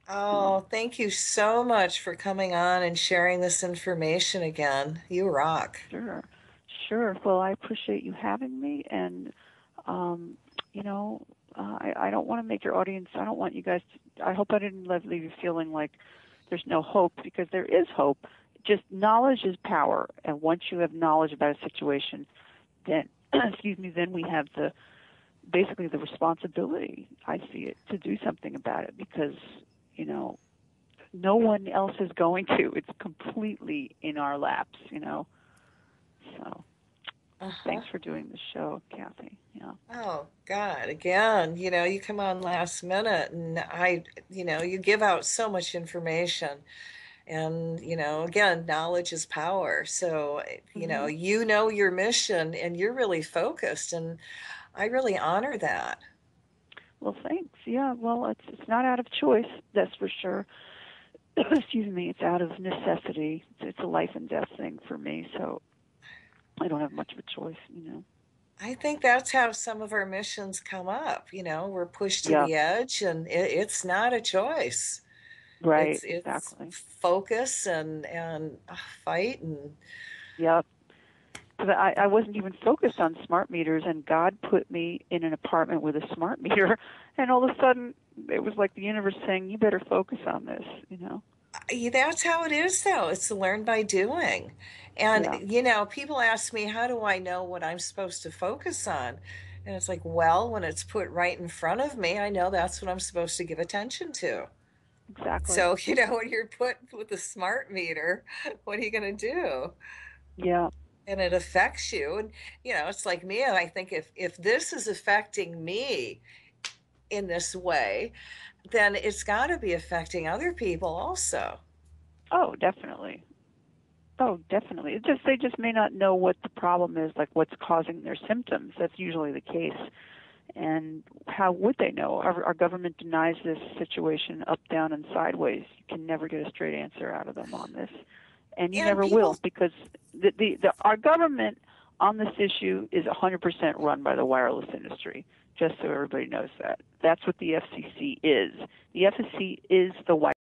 Oh, thank you so much for coming on and sharing this information again. You rock. Sure. Well, I appreciate you having me, and I don't want to make your audience, I don't want you guys to, I hope I didn't leave you feeling like there's no hope, because there is hope. Just knowledge is power, and once you have knowledge about a situation, then, then we have basically the responsibility, I see it, to do something about it, because you know, no one else is going to. It's completely in our laps, you know. So thanks for doing the show, Cathy. Yeah. Oh, God, again, you know, you come on last minute and you give out so much information. And, you know, again, knowledge is power. So, you know your mission and you're really focused. And I really honor that. Well, thanks. Yeah, well, it's not out of choice, that's for sure. Excuse me, it's out of necessity. It's a life and death thing for me, so I don't have much of a choice, you know. I think that's how some of our missions come up. You know, we're pushed to Yeah, the edge and it's not a choice. right, It's exactly. focus and fight and Yeah, because I wasn't even focused on smart meters, and God put me in an apartment with a smart meter, and all of a sudden it was like the universe saying, "You better focus on this," you know. that's how it is though. It's learned by doing. And Yeah, people ask me, how do I know what I'm supposed to focus on? And it's like, well, when it's put right in front of me, I know that's what I'm supposed to give attention to. exactly. So, when you're put with the smart meter, what are you going to do? Yeah, And it affects you. And, it's like me. And I think if this is affecting me in this way, then it's got to be affecting other people also. oh, definitely. Oh, definitely. They just may not know what the problem is, like what's causing their symptoms. That's usually the case. And how would they know? Our government denies this situation up, down, and sideways. You can never get a straight answer out of them on this, and you And never people, will, because our government on this issue is 100% run by the wireless industry. Just so everybody knows that. That's what the FCC is. The FCC is the wireless